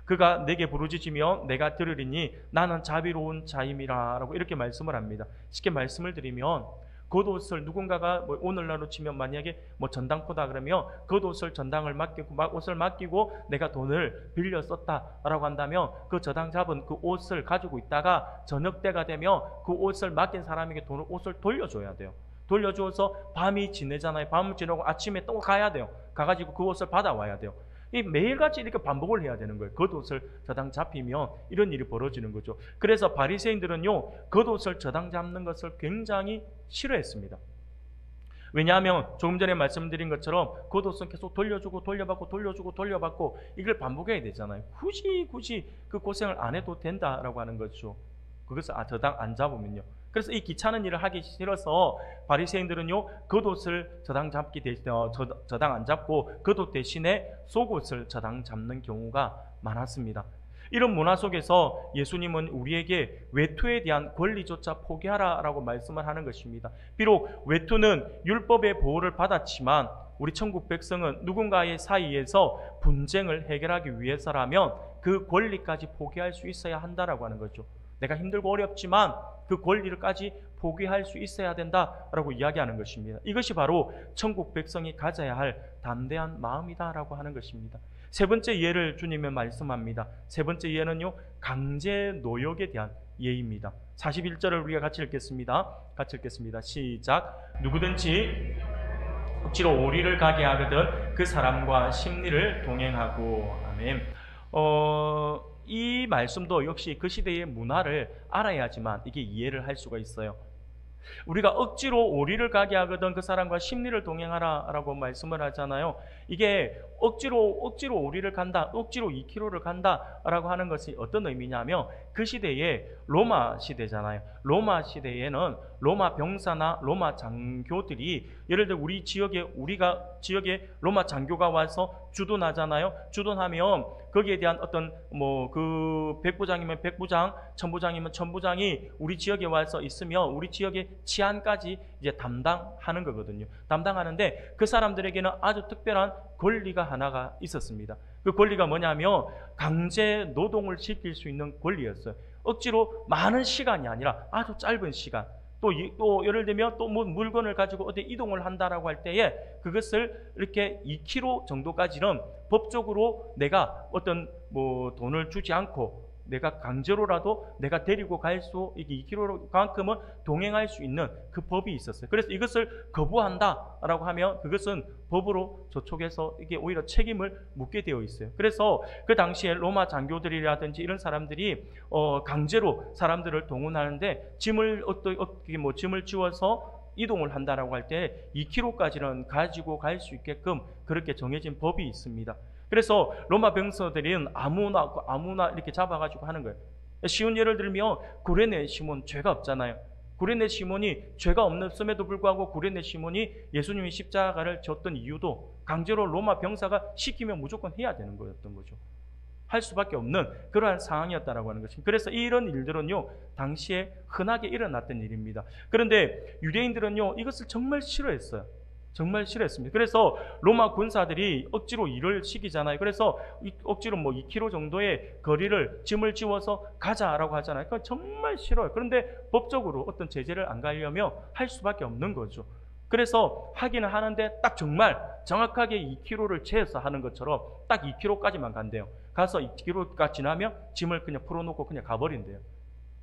그가 내게 부르짖으며 내가 들으리니 나는 자비로운 자임이라 라고 이렇게 말씀을 합니다. 쉽게 말씀을 드리면 겉옷을 누군가가 오늘날로 치면 만약에 전당포다 그러면 겉옷을 전당을 맡기고 옷을 맡기고 내가 돈을 빌려 썼다라고 한다면 그 저당 잡은 그 옷을 가지고 있다가 저녁 때가 되면 그 옷을 맡긴 사람에게 옷을 돌려줘야 돼요. 돌려줘서 밤이 지내잖아요. 밤을 지나고 아침에 또 가야 돼요. 가가지고 그 옷을 받아와야 돼요. 이 매일같이 이렇게 반복을 해야 되는 거예요. 겉옷을 저당 잡히면 이런 일이 벌어지는 거죠. 그래서 바리새인들은요, 겉옷을 저당 잡는 것을 굉장히 싫어했습니다. 왜냐하면 조금 전에 말씀드린 것처럼 겉옷은 계속 돌려주고 돌려받고 돌려주고 돌려받고 이걸 반복해야 되잖아요. 굳이 그 고생을 안 해도 된다라고 하는 거죠. 그것을 저당 안 잡으면요. 그래서 이 귀찮은 일을 하기 싫어서 바리새인들은요, 겉옷을 저당 잡기 대신 저당 안 잡고 겉옷 대신에 속옷을 저당 잡는 경우가 많았습니다. 이런 문화 속에서 예수님은 우리에게 외투에 대한 권리조차 포기하라라고 말씀을 하는 것입니다. 비록 외투는 율법의 보호를 받았지만 우리 천국 백성은 누군가의 사이에서 분쟁을 해결하기 위해서라면 그 권리까지 포기할 수 있어야 한다라고 하는 거죠. 내가 힘들고 어렵지만 그 권리를까지 포기할 수 있어야 된다라고 이야기하는 것입니다. 이것이 바로 천국 백성이 가져야 할 담대한 마음이다라고 하는 것입니다. 세 번째 예를 주님은 말씀합니다. 세 번째 예는요, 강제 노역에 대한 예입니다. 41절을 우리가 같이 읽겠습니다. 시작. 누구든지 억지로 오리를 가게 하거든 그 사람과 심리를 동행하고. 아멘. 이 말씀도 역시 그 시대의 문화를 알아야지만 이게 이해를 할 수가 있어요. 우리가 억지로 오리를 가게 하거든 그 사람과 심리를 동행하라 라고 말씀을 하잖아요. 이게 억지로 오리를 간다, 억지로 2km를 간다 라고 하는 것이 어떤 의미냐면 그 시대에 로마 시대잖아요. 로마 시대에는 로마 병사나 로마 장교들이 예를 들어 우리가 지역에 로마 장교가 와서 주둔하잖아요. 주둔하면 거기에 대한 어떤 그 백부장이면 백부장, 천부장이면 천부장이 우리 지역에 와서 있으면 우리 지역의 치안까지 이제 담당하는 거거든요. 담당하는데 그 사람들에게는 아주 특별한 권리가 하나가 있었습니다. 그 권리가 뭐냐면 강제 노동을 시킬 수 있는 권리였어요. 억지로 많은 시간이 아니라 아주 짧은 시간. 또 예를 들면 또 물건을 가지고 어디 이동을 한다라고 할 때에 그것을 이렇게 2km 정도까지는 법적으로 내가 어떤 돈을 주지 않고 내가 강제로라도 내가 데리고 갈 수, 이게 2km만큼은 동행할 수 있는 그 법이 있었어요. 그래서 이것을 거부한다라고 하면 그것은 법으로 저촉해서 이게 오히려 책임을 묻게 되어 있어요. 그래서 그 당시에 로마 장교들이라든지 이런 사람들이 강제로 사람들을 동원하는데 짐을 지워서 이동을 한다라고 할 때 2km까지는 가지고 갈 수 있게끔 그렇게 정해진 법이 있습니다. 그래서 로마 병사들은 아무나 이렇게 잡아가지고 하는 거예요. 쉬운 예를 들면 구레네 시몬 죄가 없잖아요. 구레네 시몬이 죄가 없음에도 불구하고 구레네 시몬이 예수님이 십자가를 졌던 이유도 강제로 로마 병사가 시키면 무조건 해야 되는 거였던 거죠. 할 수밖에 없는 그러한 상황이었다라고 하는 것입니다. 그래서 이런 일들은요, 당시에 흔하게 일어났던 일입니다. 그런데 유대인들은요, 이것을 정말 싫어했어요. 정말 싫어했습니다. 그래서 로마 군사들이 억지로 일을 시키잖아요. 그래서 억지로 2km 정도의 거리를 짐을 지워서 가자라고 하잖아요. 그건 정말 싫어요. 그런데 법적으로 어떤 제재를 안 가려면 할 수밖에 없는 거죠. 그래서 하기는 하는데 딱 정말 정확하게 2km를 재서 하는 것처럼 딱 2km까지만 간대요. 가서 2km가 지나면 짐을 그냥 풀어놓고 그냥 가버린대요.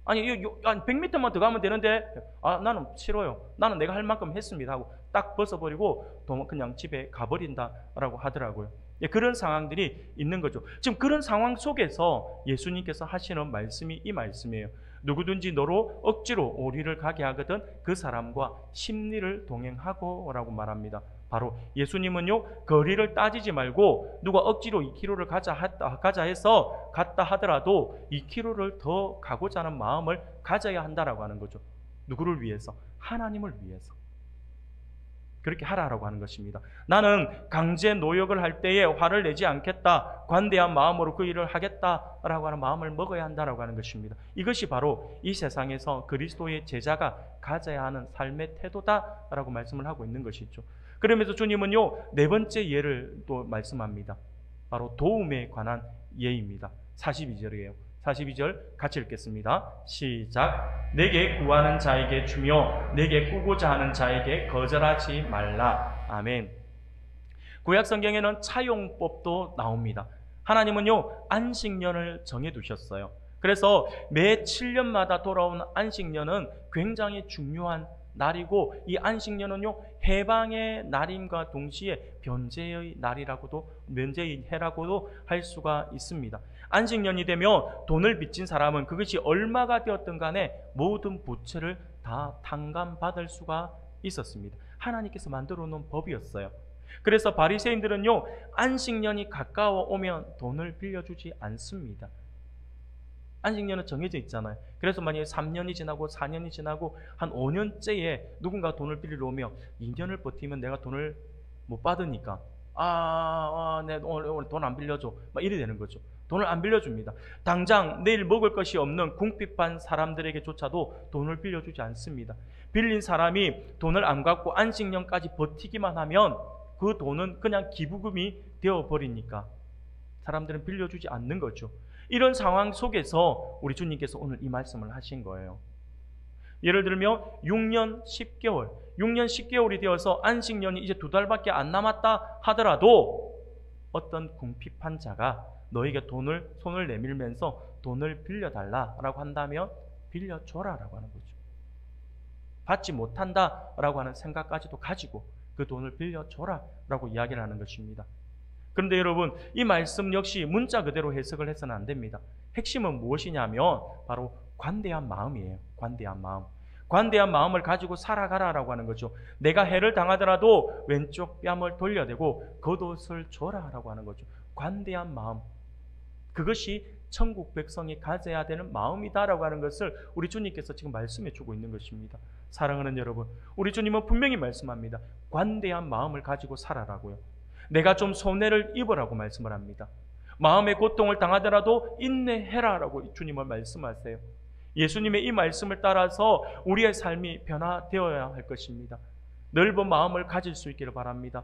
아니 100m만 더 가면 되는데 나는 싫어요. 나는 내가 할 만큼 했습니다 하고 딱 벗어버리고 그냥 집에 가버린다라고 하더라고요. 그런 상황들이 있는 거죠. 지금 그런 상황 속에서 예수님께서 하시는 말씀이 이 말씀이에요. 누구든지 너로 억지로 오리를 가게 하거든 그 사람과 심리를 동행하고 라고 말합니다. 바로 예수님은요, 거리를 따지지 말고 누가 억지로 2km를 가자 해서 갔다 하더라도 2km를 더 가고자 하는 마음을 가져야 한다라고 하는 거죠. 누구를 위해서? 하나님을 위해서. 그렇게 하라라고 하는 것입니다. 나는 강제 노역을 할 때에 화를 내지 않겠다. 관대한 마음으로 그 일을 하겠다라고 하는 마음을 먹어야 한다라고 하는 것입니다. 이것이 바로 이 세상에서 그리스도의 제자가 가져야 하는 삶의 태도다라고 말씀을 하고 있는 것이죠. 그러면서 주님은요, 네 번째 예를 또 말씀합니다. 바로 도움에 관한 예입니다. 42절이에요. 42절 같이 읽겠습니다. 시작. 내게 구하는 자에게 주며 내게 꾸고자 하는 자에게 거절하지 말라. 아멘. 구약 성경에는 차용법도 나옵니다. 하나님은요, 안식년을 정해두셨어요. 그래서 매 7년마다 돌아오는 안식년은 굉장히 중요한 날이고, 이 안식년은요, 해방의 날임과 동시에 변제의 날이라고도, 면제의 해라고도 할 수가 있습니다. 안식년이 되면 돈을 빚진 사람은 그것이 얼마가 되었든 간에 모든 부채를 다 탕감받을 수가 있었습니다. 하나님께서 만들어 놓은 법이었어요. 그래서 바리새인들은요, 안식년이 가까워 오면 돈을 빌려주지 않습니다. 안식년은 정해져 있잖아요. 그래서 만약에 3년이 지나고 4년이 지나고 한 5년째에 누군가 돈을 빌리러 오면 2년을 버티면 내가 돈을 못 받으니까 내 오늘 돈 안 빌려줘, 막 이래 되는 거죠. 돈을 안 빌려줍니다. 당장 내일 먹을 것이 없는 궁핍한 사람들에게조차도 돈을 빌려주지 않습니다. 빌린 사람이 돈을 안 갚고 안식년까지 버티기만 하면 그 돈은 그냥 기부금이 되어버리니까 사람들은 빌려주지 않는 거죠. 이런 상황 속에서 우리 주님께서 오늘 이 말씀을 하신 거예요. 예를 들면 6년 10개월이 되어서 안식년이 이제 2달밖에 안 남았다 하더라도 어떤 궁핍한 자가 너에게 손을 내밀면서 돈을 빌려달라라고 한다면 빌려줘라라고 하는 거죠. 받지 못한다라고 하는 생각까지도 가지고 그 돈을 빌려줘라라고 이야기를 하는 것입니다. 그런데 여러분, 이 말씀 역시 문자 그대로 해석을 해서는 안 됩니다. 핵심은 무엇이냐면 바로 관대한 마음이에요. 관대한 마음. 관대한 마음을 가지고 살아가라라고 하는 거죠. 내가 해를 당하더라도 왼쪽 뺨을 돌려대고 겉옷을 줘라라고 하는 거죠. 관대한 마음. 그것이 천국 백성이 가져야 되는 마음이다라고 하는 것을 우리 주님께서 지금 말씀해 주고 있는 것입니다. 사랑하는 여러분, 우리 주님은 분명히 말씀합니다. 관대한 마음을 가지고 살아라고요. 내가 좀 손해를 입으라고 말씀을 합니다. 마음의 고통을 당하더라도 인내해라라고 주님은 말씀하세요. 예수님의 이 말씀을 따라서 우리의 삶이 변화되어야 할 것입니다. 넓은 마음을 가질 수 있기를 바랍니다.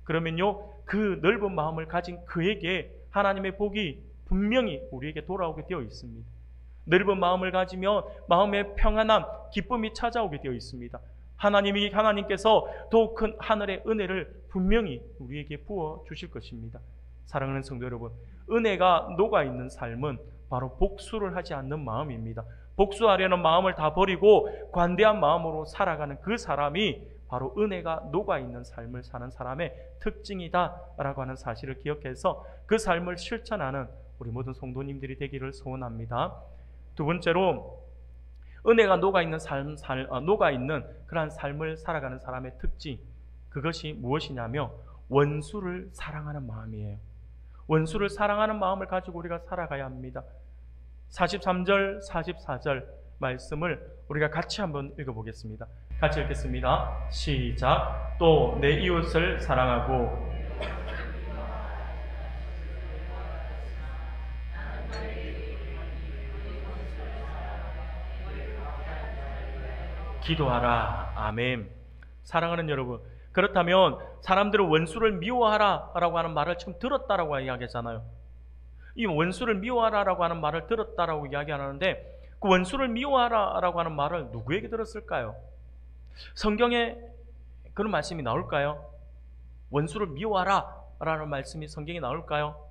그러면요, 그 넓은 마음을 가진 그에게 하나님의 복이 분명히 우리에게 돌아오게 되어 있습니다. 넓은 마음을 가지면 마음의 평안함, 기쁨이 찾아오게 되어 있습니다. 하나님께서 더 큰 하늘의 은혜를 분명히 우리에게 부어 주실 것입니다. 사랑하는 성도 여러분, 은혜가 녹아있는 삶은 바로 복수를 하지 않는 마음입니다. 복수하려는 마음을 다 버리고 관대한 마음으로 살아가는 그 사람이 바로 은혜가 녹아있는 삶을 사는 사람의 특징이다라고 하는 사실을 기억해서 그 삶을 실천하는 우리 모든 성도님들이 되기를 소원합니다. 두 번째로, 은혜가 녹아있는 녹아있는 그러한 삶을 살아가는 사람의 특징, 그것이 무엇이냐면 원수를 사랑하는 마음이에요. 원수를 사랑하는 마음을 가지고 우리가 살아가야 합니다. 43절, 44절 말씀을 우리가 같이 한번 읽어보겠습니다. 같이 읽겠습니다. 시작. 또 내 이웃을 사랑하고 기도하라. 아멘. 사랑하는 여러분, 그렇다면 사람들은 원수를 미워하라 라고 하는 말을 지금 들었다라고 이야기하잖아요. 이 원수를 미워하라 라고 하는 말을 들었다라고 이야기하는데, 그 원수를 미워하라 라고 하는 말을 누구에게 들었을까요? 성경에 그런 말씀이 나올까요? 원수를 미워하라 라는 말씀이 성경에 나올까요?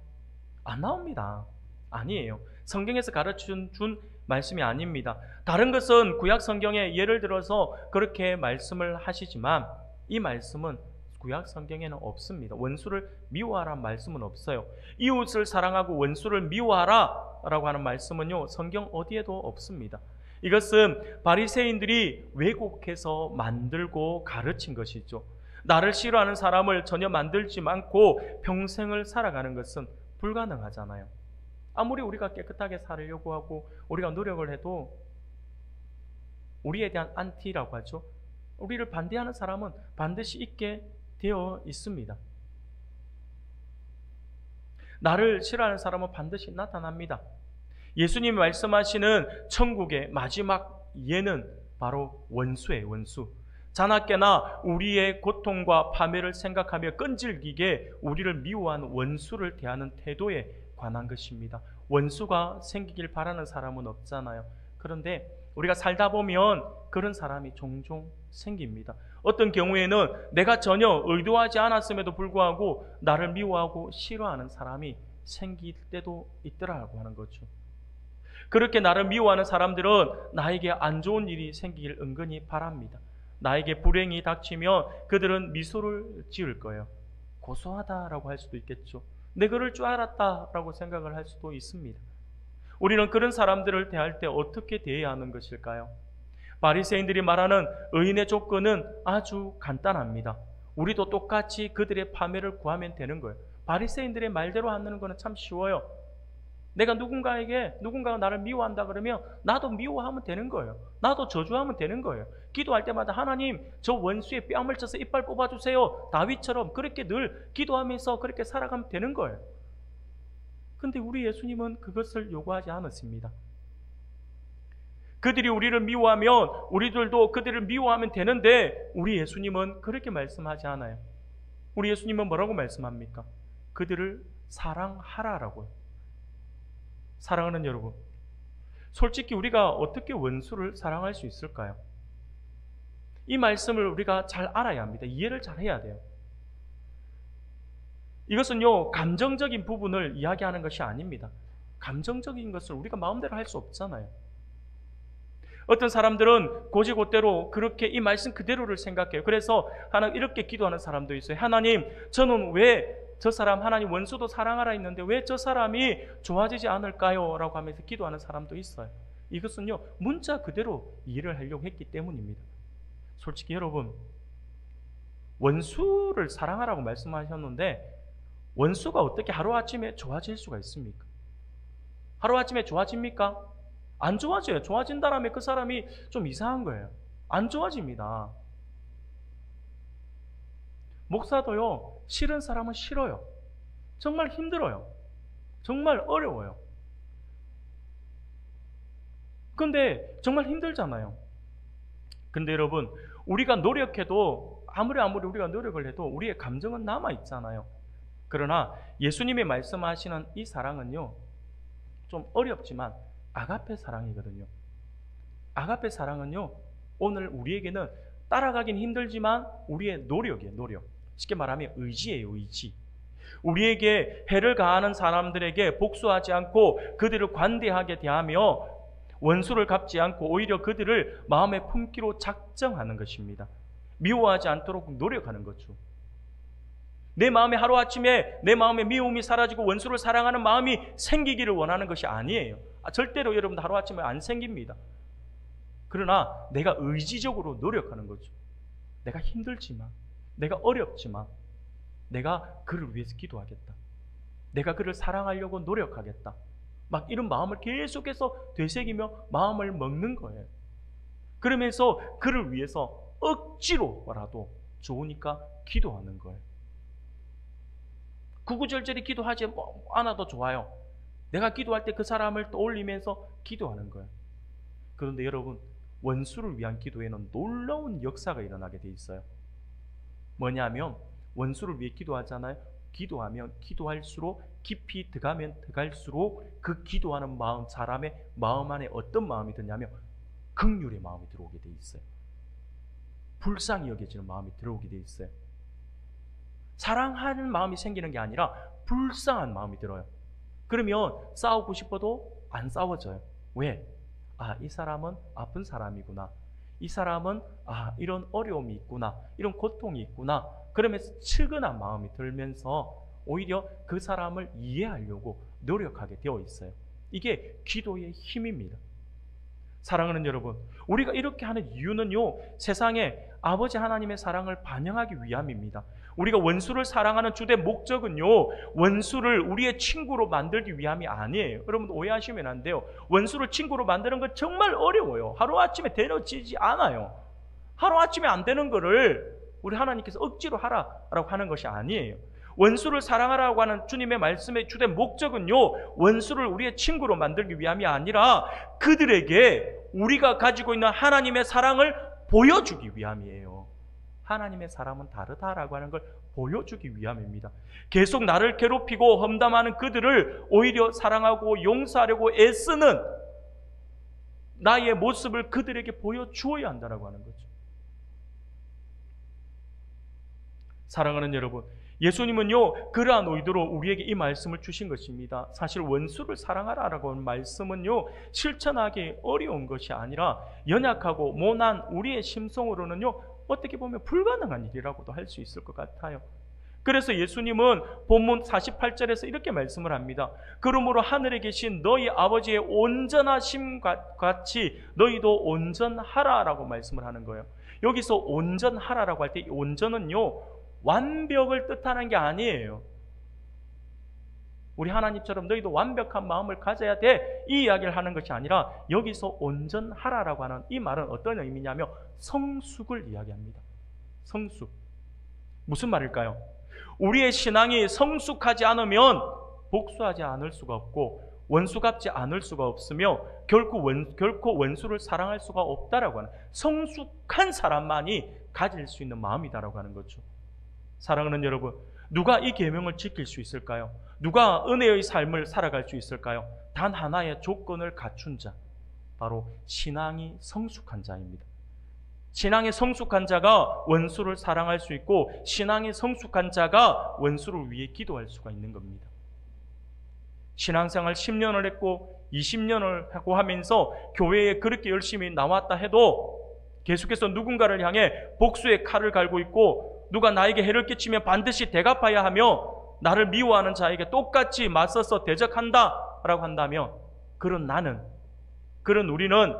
안 나옵니다. 아니에요. 성경에서 가르쳐 준 말씀이 아닙니다. 다른 것은 구약 성경에 예를 들어서 그렇게 말씀을 하시지만 이 말씀은 구약 성경에는 없습니다. 원수를 미워하라는 말씀은 없어요. 이웃을 사랑하고 원수를 미워하라 라고 하는 말씀은요, 성경 어디에도 없습니다. 이것은 바리새인들이 왜곡해서 만들고 가르친 것이죠. 나를 싫어하는 사람을 전혀 만들지 않고 평생을 살아가는 것은 불가능하잖아요. 아무리 우리가 깨끗하게 살려고 하고 우리가 노력을 해도 우리에 대한 안티라고 하죠. 우리를 반대하는 사람은 반드시 있게 되어 있습니다. 나를 싫어하는 사람은 반드시 나타납니다. 예수님이 말씀하시는 천국의 마지막 예는 바로 원수예요, 원수. 자나깨나 우리의 고통과 파멸을 생각하며 끈질기게 우리를 미워하는 원수를 대하는 태도에 관한 것입니다. 원수가 생기길 바라는 사람은 없잖아요. 그런데 우리가 살다 보면 그런 사람이 종종 생깁니다. 어떤 경우에는 내가 전혀 의도하지 않았음에도 불구하고 나를 미워하고 싫어하는 사람이 생길 때도 있더라고 하는 거죠. 그렇게 나를 미워하는 사람들은 나에게 안 좋은 일이 생기길 은근히 바랍니다. 나에게 불행이 닥치면 그들은 미소를 지을 거예요. 고소하다라고 할 수도 있겠죠. 내 그럴 줄 알았다라고 생각을 할 수도 있습니다. 우리는 그런 사람들을 대할 때 어떻게 대해야 하는 것일까요? 바리새인들이 말하는 의인의 조건은 아주 간단합니다. 우리도 똑같이 그들의 파멸을 구하면 되는 거예요. 바리새인들의 말대로 하는 거는 참 쉬워요. 내가 누군가가 나를 미워한다 그러면 나도 미워하면 되는 거예요. 나도 저주하면 되는 거예요. 기도할 때마다 하나님, 저 원수의 뺨을 쳐서 이빨 뽑아주세요. 다윗처럼 그렇게 늘 기도하면서 그렇게 살아가면 되는 거예요. 근데 우리 예수님은 그것을 요구하지 않았습니다. 그들이 우리를 미워하면 우리들도 그들을 미워하면 되는데 우리 예수님은 그렇게 말씀하지 않아요. 우리 예수님은 뭐라고 말씀합니까? 그들을 사랑하라라고요. 사랑하는 여러분, 솔직히 우리가 어떻게 원수를 사랑할 수 있을까요? 이 말씀을 우리가 잘 알아야 합니다. 이해를 잘 해야 돼요. 이것은요, 감정적인 부분을 이야기하는 것이 아닙니다. 감정적인 것을 우리가 마음대로 할 수 없잖아요. 어떤 사람들은 고지고대로 그렇게 이 말씀 그대로를 생각해요. 그래서 하나님 이렇게 기도하는 사람도 있어요. 하나님, 저는 왜 저 사람, 하나님 원수도 사랑하라 했는데 왜 저 사람이 좋아지지 않을까요? 라고 하면서 기도하는 사람도 있어요. 이것은요, 문자 그대로 이해를 하려고 했기 때문입니다. 솔직히 여러분, 원수를 사랑하라고 말씀하셨는데 원수가 어떻게 하루아침에 좋아질 수가 있습니까? 하루아침에 좋아집니까? 안 좋아져요. 좋아진다라면 그 사람이 좀 이상한 거예요. 안 좋아집니다. 목사도요, 싫은 사람은 싫어요. 정말 힘들어요. 정말 어려워요. 근데 정말 힘들잖아요. 근데 여러분, 우리가 노력해도 아무리 우리가 노력을 해도 우리의 감정은 남아있잖아요. 그러나 예수님이 말씀하시는 이 사랑은요, 좀 어렵지만 아가페 사랑이거든요. 아가페 사랑은요, 오늘 우리에게는 따라가긴 힘들지만 우리의 노력이에요. 노력. 쉽게 말하면 의지예요. 의지. 우리에게 해를 가하는 사람들에게 복수하지 않고 그들을 관대하게 대하며 원수를 갚지 않고 오히려 그들을 마음에 품기로 작정하는 것입니다. 미워하지 않도록 노력하는 거죠. 내 마음에 하루아침에 내 마음에 미움이 사라지고 원수를 사랑하는 마음이 생기기를 원하는 것이 아니에요. 절대로 여러분 하루아침에 안 생깁니다. 그러나 내가 의지적으로 노력하는 거죠. 내가 힘들지만, 내가 어렵지만 내가 그를 위해서 기도하겠다. 내가 그를 사랑하려고 노력하겠다. 막 이런 마음을 계속해서 되새기며 마음을 먹는 거예요. 그러면서 그를 위해서 억지로라도 좋으니까 기도하는 거예요. 구구절절히 기도하지 않아도 좋아요. 내가 기도할 때 그 사람을 떠올리면서 기도하는 거예요. 그런데 여러분, 원수를 위한 기도에는 놀라운 역사가 일어나게 돼 있어요. 뭐냐면 원수를 위해 기도하잖아요. 기도하면 기도할수록 깊이 들어가면 들어갈수록 그 기도하는 마음, 사람의 마음 안에 어떤 마음이 드냐면 긍휼의 마음이 들어오게 돼 있어요. 불쌍히 여겨지는 마음이 들어오게 돼 있어요. 사랑하는 마음이 생기는 게 아니라 불쌍한 마음이 들어요. 그러면 싸우고 싶어도 안 싸워져요. 왜? 이 사람은 아픈 사람이구나. 이 사람은 이런 어려움이 있구나. 이런 고통이 있구나. 그러면서 측은한 마음이 들면서 오히려 그 사람을 이해하려고 노력하게 되어 있어요. 이게 기도의 힘입니다. 사랑하는 여러분, 우리가 이렇게 하는 이유는요, 세상에 아버지 하나님의 사랑을 반영하기 위함입니다. 우리가 원수를 사랑하는 주된 목적은요, 원수를 우리의 친구로 만들기 위함이 아니에요. 여러분 오해하시면 안 돼요. 원수를 친구로 만드는 건 정말 어려워요. 하루아침에 되어지지 않아요. 하루아침에 안 되는 거를 우리 하나님께서 억지로 하라라고 하는 것이 아니에요. 원수를 사랑하라고 하는 주님의 말씀의 주된 목적은요, 원수를 우리의 친구로 만들기 위함이 아니라 그들에게 우리가 가지고 있는 하나님의 사랑을 보여주기 위함이에요. 하나님의 사람은 다르다라고 하는 걸 보여주기 위함입니다. 계속 나를 괴롭히고 험담하는 그들을 오히려 사랑하고 용서하려고 애쓰는 나의 모습을 그들에게 보여주어야 한다고 하는 거죠. 사랑하는 여러분, 예수님은요 그러한 의도로 우리에게 이 말씀을 주신 것입니다. 사실 원수를 사랑하라라고 하는 말씀은요 실천하기 어려운 것이 아니라 연약하고 모난 우리의 심성으로는요 어떻게 보면 불가능한 일이라고도 할 수 있을 것 같아요. 그래서 예수님은 본문 48절에서 이렇게 말씀을 합니다. 그러므로 하늘에 계신 너희 아버지의 온전하심 같이 너희도 온전하라라고 말씀을 하는 거예요. 여기서 온전하라라고 할 때 이 온전은요 완벽을 뜻하는 게 아니에요. 우리 하나님처럼 너희도 완벽한 마음을 가져야 돼, 이 이야기를 하는 것이 아니라 여기서 온전하라라고 하는 이 말은 어떤 의미냐면 성숙을 이야기합니다. 성숙. 무슨 말일까요? 우리의 신앙이 성숙하지 않으면 복수하지 않을 수가 없고 원수 갚지 않을 수가 없으며 결코 원수를 사랑할 수가 없다라고 하는, 성숙한 사람만이 가질 수 있는 마음이다라고 하는 거죠. 사랑하는 여러분, 누가 이 계명을 지킬 수 있을까요? 누가 은혜의 삶을 살아갈 수 있을까요? 단 하나의 조건을 갖춘 자, 바로 신앙이 성숙한 자입니다. 신앙이 성숙한 자가 원수를 사랑할 수 있고 신앙이 성숙한 자가 원수를 위해 기도할 수가 있는 겁니다. 신앙생활 10년을 했고 20년을 하고 하면서 교회에 그렇게 열심히 나왔다 해도 계속해서 누군가를 향해 복수의 칼을 갈고 있고 누가 나에게 해를 끼치면 반드시 대갚아야 하며 나를 미워하는 자에게 똑같이 맞서서 대적한다라고 한다면 그런 우리는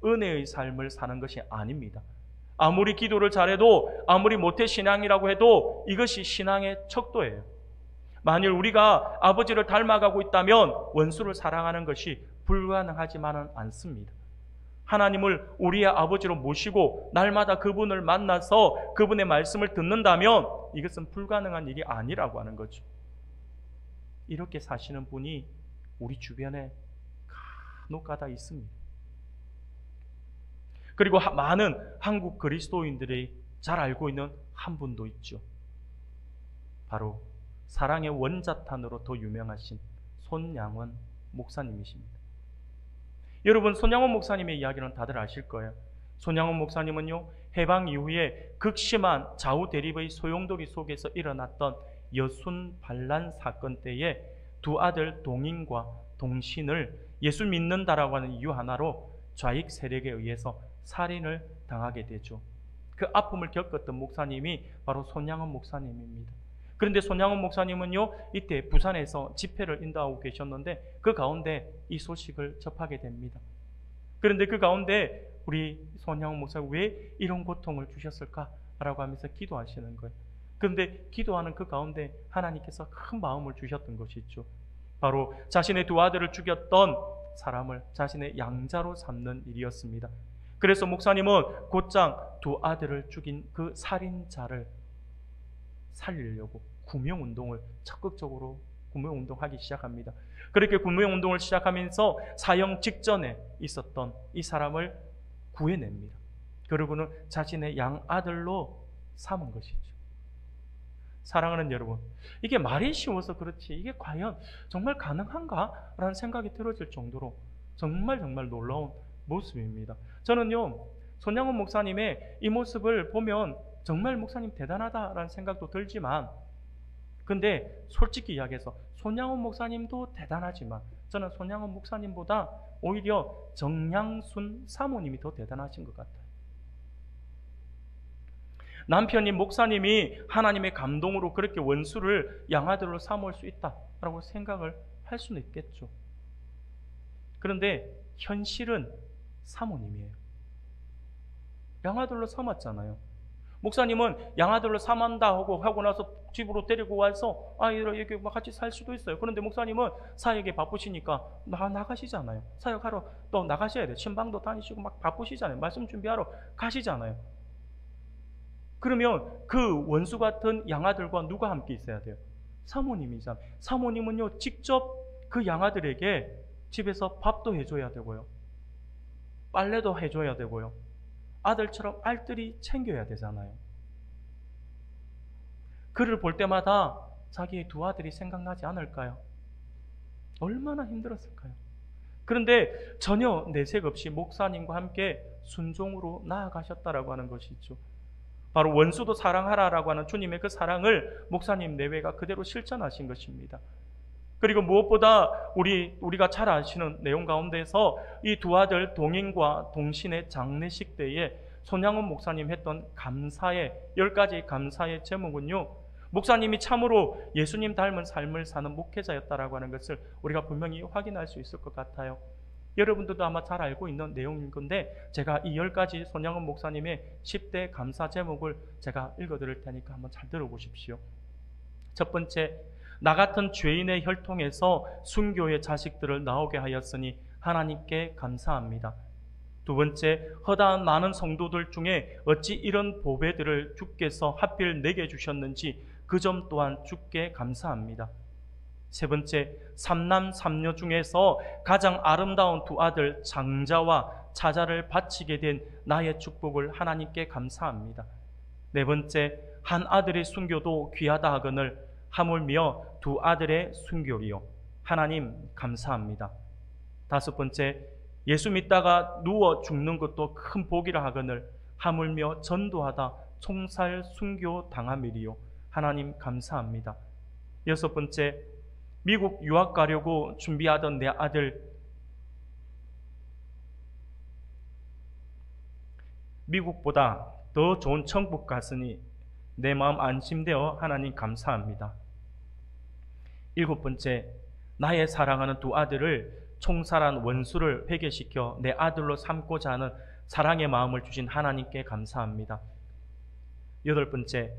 은혜의 삶을 사는 것이 아닙니다. 아무리 기도를 잘해도 아무리 모태신앙이라고 해도 이것이 신앙의 척도예요. 만일 우리가 아버지를 닮아가고 있다면 원수를 사랑하는 것이 불가능하지만은 않습니다. 하나님을 우리의 아버지로 모시고 날마다 그분을 만나서 그분의 말씀을 듣는다면 이것은 불가능한 일이 아니라고 하는 거죠. 이렇게 사시는 분이 우리 주변에 간혹가다 있습니다. 그리고 많은 한국 그리스도인들이 잘 알고 있는 한 분도 있죠. 바로 사랑의 원자탄으로 더 유명하신 손양원 목사님이십니다. 여러분, 손양원 목사님의 이야기는 다들 아실 거예요. 손양원 목사님은요, 해방 이후에 극심한 좌우 대립의 소용돌이 속에서 일어났던 여순 반란 사건 때에 두 아들 동인과 동신을 예수 믿는다라고 하는 이유 하나로 좌익 세력에 의해서 살인을 당하게 되죠. 그 아픔을 겪었던 목사님이 바로 손양원 목사님입니다. 그런데 손양원 목사님은요, 이때 부산에서 집회를 인도하고 계셨는데 그 가운데 이 소식을 접하게 됩니다. 그런데 그 가운데 우리 손양원 목사가 왜 이런 고통을 주셨을까라고 하면서 기도하시는 거예요. 그런데 기도하는 그 가운데 하나님께서 큰 마음을 주셨던 것이 있죠. 바로 자신의 두 아들을 죽였던 사람을 자신의 양자로 삼는 일이었습니다. 그래서 목사님은 곧장 두 아들을 죽인 그 살인자를 살리려고 구명운동을 적극적으로 구명운동하기 시작합니다. 그렇게 구명운동을 시작하면서 사형 직전에 있었던 이 사람을 구해냅니다. 그리고는 자신의 양아들로 삼은 것이죠. 사랑하는 여러분, 이게 말이 쉬워서 그렇지 이게 과연 정말 가능한가? 라는 생각이 들어질 정도로 정말 놀라운 모습입니다. 저는요, 손양원 목사님의 이 모습을 보면 정말 목사님 대단하다라는 생각도 들지만, 근데 솔직히 이야기해서 손양원 목사님도 대단하지만 저는 손양원 목사님보다 오히려 정양순 사모님이 더 대단하신 것 같아요. 남편인 목사님이 하나님의 감동으로 그렇게 원수를 양아들로 삼을 수 있다라고 생각을 할 수는 있겠죠. 그런데 현실은 사모님이에요. 양아들로 삼았잖아요. 목사님은 양아들로 삼한다 하고 나서 집으로 데리고 와서 이렇게 같이 살 수도 있어요. 그런데 목사님은 사역에 바쁘시니까 나가시잖아요. 사역하러 또 나가셔야 돼요. 신방도 다니시고 막 바쁘시잖아요. 말씀 준비하러 가시잖아요. 그러면 그 원수 같은 양아들과 누가 함께 있어야 돼요? 사모님이잖아요. 사모님은요, 직접 그 양아들에게 집에서 밥도 해줘야 되고요, 빨래도 해줘야 되고요, 아들처럼 알뜰히 챙겨야 되잖아요. 그를 볼 때마다 자기의 두 아들이 생각나지 않을까요? 얼마나 힘들었을까요? 그런데 전혀 내색 없이 목사님과 함께 순종으로 나아가셨다라고 하는 것이죠. 바로 원수도 사랑하라라고 하는 주님의 그 사랑을 목사님 내외가 그대로 실천하신 것입니다. 그리고 무엇보다 우리가 잘 아시는 내용 가운데서 이 두 아들 동인과 동신의 장례식 때에 손양원 목사님 했던 감사의 10가지 감사의 제목은요, 목사님이 참으로 예수님 닮은 삶을 사는 목회자였다라고 하는 것을 우리가 분명히 확인할 수 있을 것 같아요. 여러분들도 아마 잘 알고 있는 내용인 건데, 제가 이 10가지 손양원 목사님의 10대 감사 제목을 제가 읽어드릴 테니까 한번 잘 들어보십시오. 첫 번째, 나 같은 죄인의 혈통에서 순교의 자식들을 나오게 하였으니 하나님께 감사합니다. 두 번째, 허다한 많은 성도들 중에 어찌 이런 보배들을 주께서 하필 내게 주셨는지 그 점 또한 주께 감사합니다. 세 번째, 삼남 삼녀 중에서 가장 아름다운 두 아들 장자와 차자를 바치게 된 나의 축복을 하나님께 감사합니다. 네 번째, 한 아들의 순교도 귀하다 하거늘 하물며 두 아들의 순교리요 하나님 감사합니다. 다섯 번째, 예수 믿다가 누워 죽는 것도 큰 복이라 하거늘 하물며 전도하다 총살 순교 당함이리요 하나님 감사합니다. 여섯 번째, 미국 유학 가려고 준비하던 내 아들 미국보다 더 좋은 천국 갔으니 내 마음 안심되어 하나님 감사합니다. 일곱 번째, 나의 사랑하는 두 아들을 총살한 원수를 회개시켜 내 아들로 삼고자 하는 사랑의 마음을 주신 하나님께 감사합니다. 여덟 번째,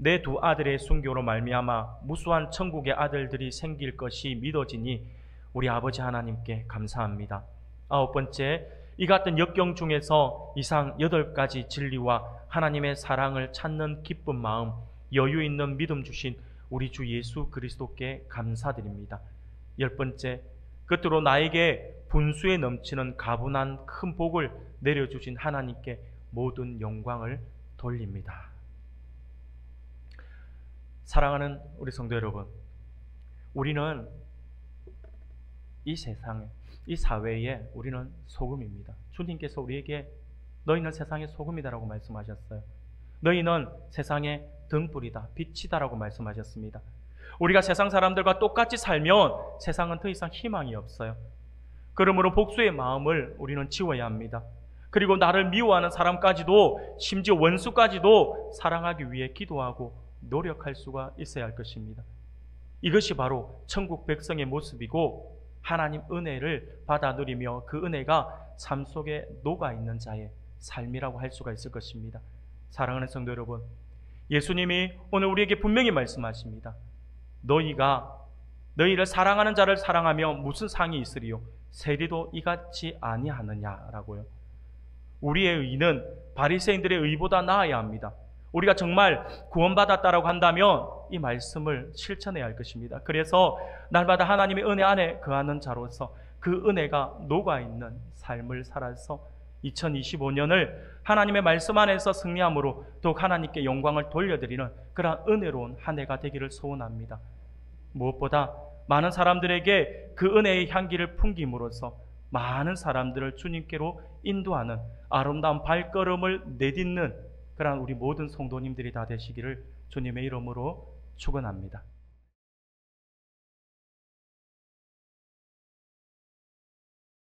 내 두 아들의 순교로 말미암아 무수한 천국의 아들들이 생길 것이 믿어지니 우리 아버지 하나님께 감사합니다. 아홉 번째, 이 같은 역경 중에서 이상 8가지 진리와 하나님의 사랑을 찾는 기쁜 마음, 여유 있는 믿음 주신 우리 주 예수 그리스도께 감사드립니다. 열 번째, 끝으로 나에게 분수에 넘치는 가분한 큰 복을 내려주신 하나님께 모든 영광을 돌립니다. 사랑하는 우리 성도 여러분, 우리는 이 세상에, 이 사회에 우리는 소금입니다. 주님께서 우리에게 너희는 세상의 소금이다라고 말씀하셨어요. 너희는 세상의 등불이다, 빛이다라고 말씀하셨습니다. 우리가 세상 사람들과 똑같이 살면 세상은 더 이상 희망이 없어요. 그러므로 복수의 마음을 우리는 지워야 합니다. 그리고 나를 미워하는 사람까지도, 심지어 원수까지도 사랑하기 위해 기도하고 노력할 수가 있어야 할 것입니다. 이것이 바로 천국 백성의 모습이고 하나님 은혜를 받아 누리며 그 은혜가 삶 속에 녹아있는 자의 삶이라고 할 수가 있을 것입니다. 사랑하는 성도 여러분, 예수님이 오늘 우리에게 분명히 말씀하십니다. 너희를 사랑하는 자를 사랑하며 무슨 상이 있으리요? 세리도 이같이 아니하느냐라고요. 우리의 의는 바리새인들의 의보다 나아야 합니다. 우리가 정말 구원받았다라고 한다면 이 말씀을 실천해야 할 것입니다. 그래서 날마다 하나님의 은혜 안에 거하는 자로서 그 은혜가 녹아있는 삶을 살아서 2025년을 하나님의 말씀 안에서 승리함으로 더욱 하나님께 영광을 돌려드리는 그런 은혜로운 한 해가 되기를 소원합니다. 무엇보다 많은 사람들에게 그 은혜의 향기를 풍김으로써 많은 사람들을 주님께로 인도하는 아름다운 발걸음을 내딛는 그런 우리 모든 성도님들이 다 되시기를 주님의 이름으로 축원합니다.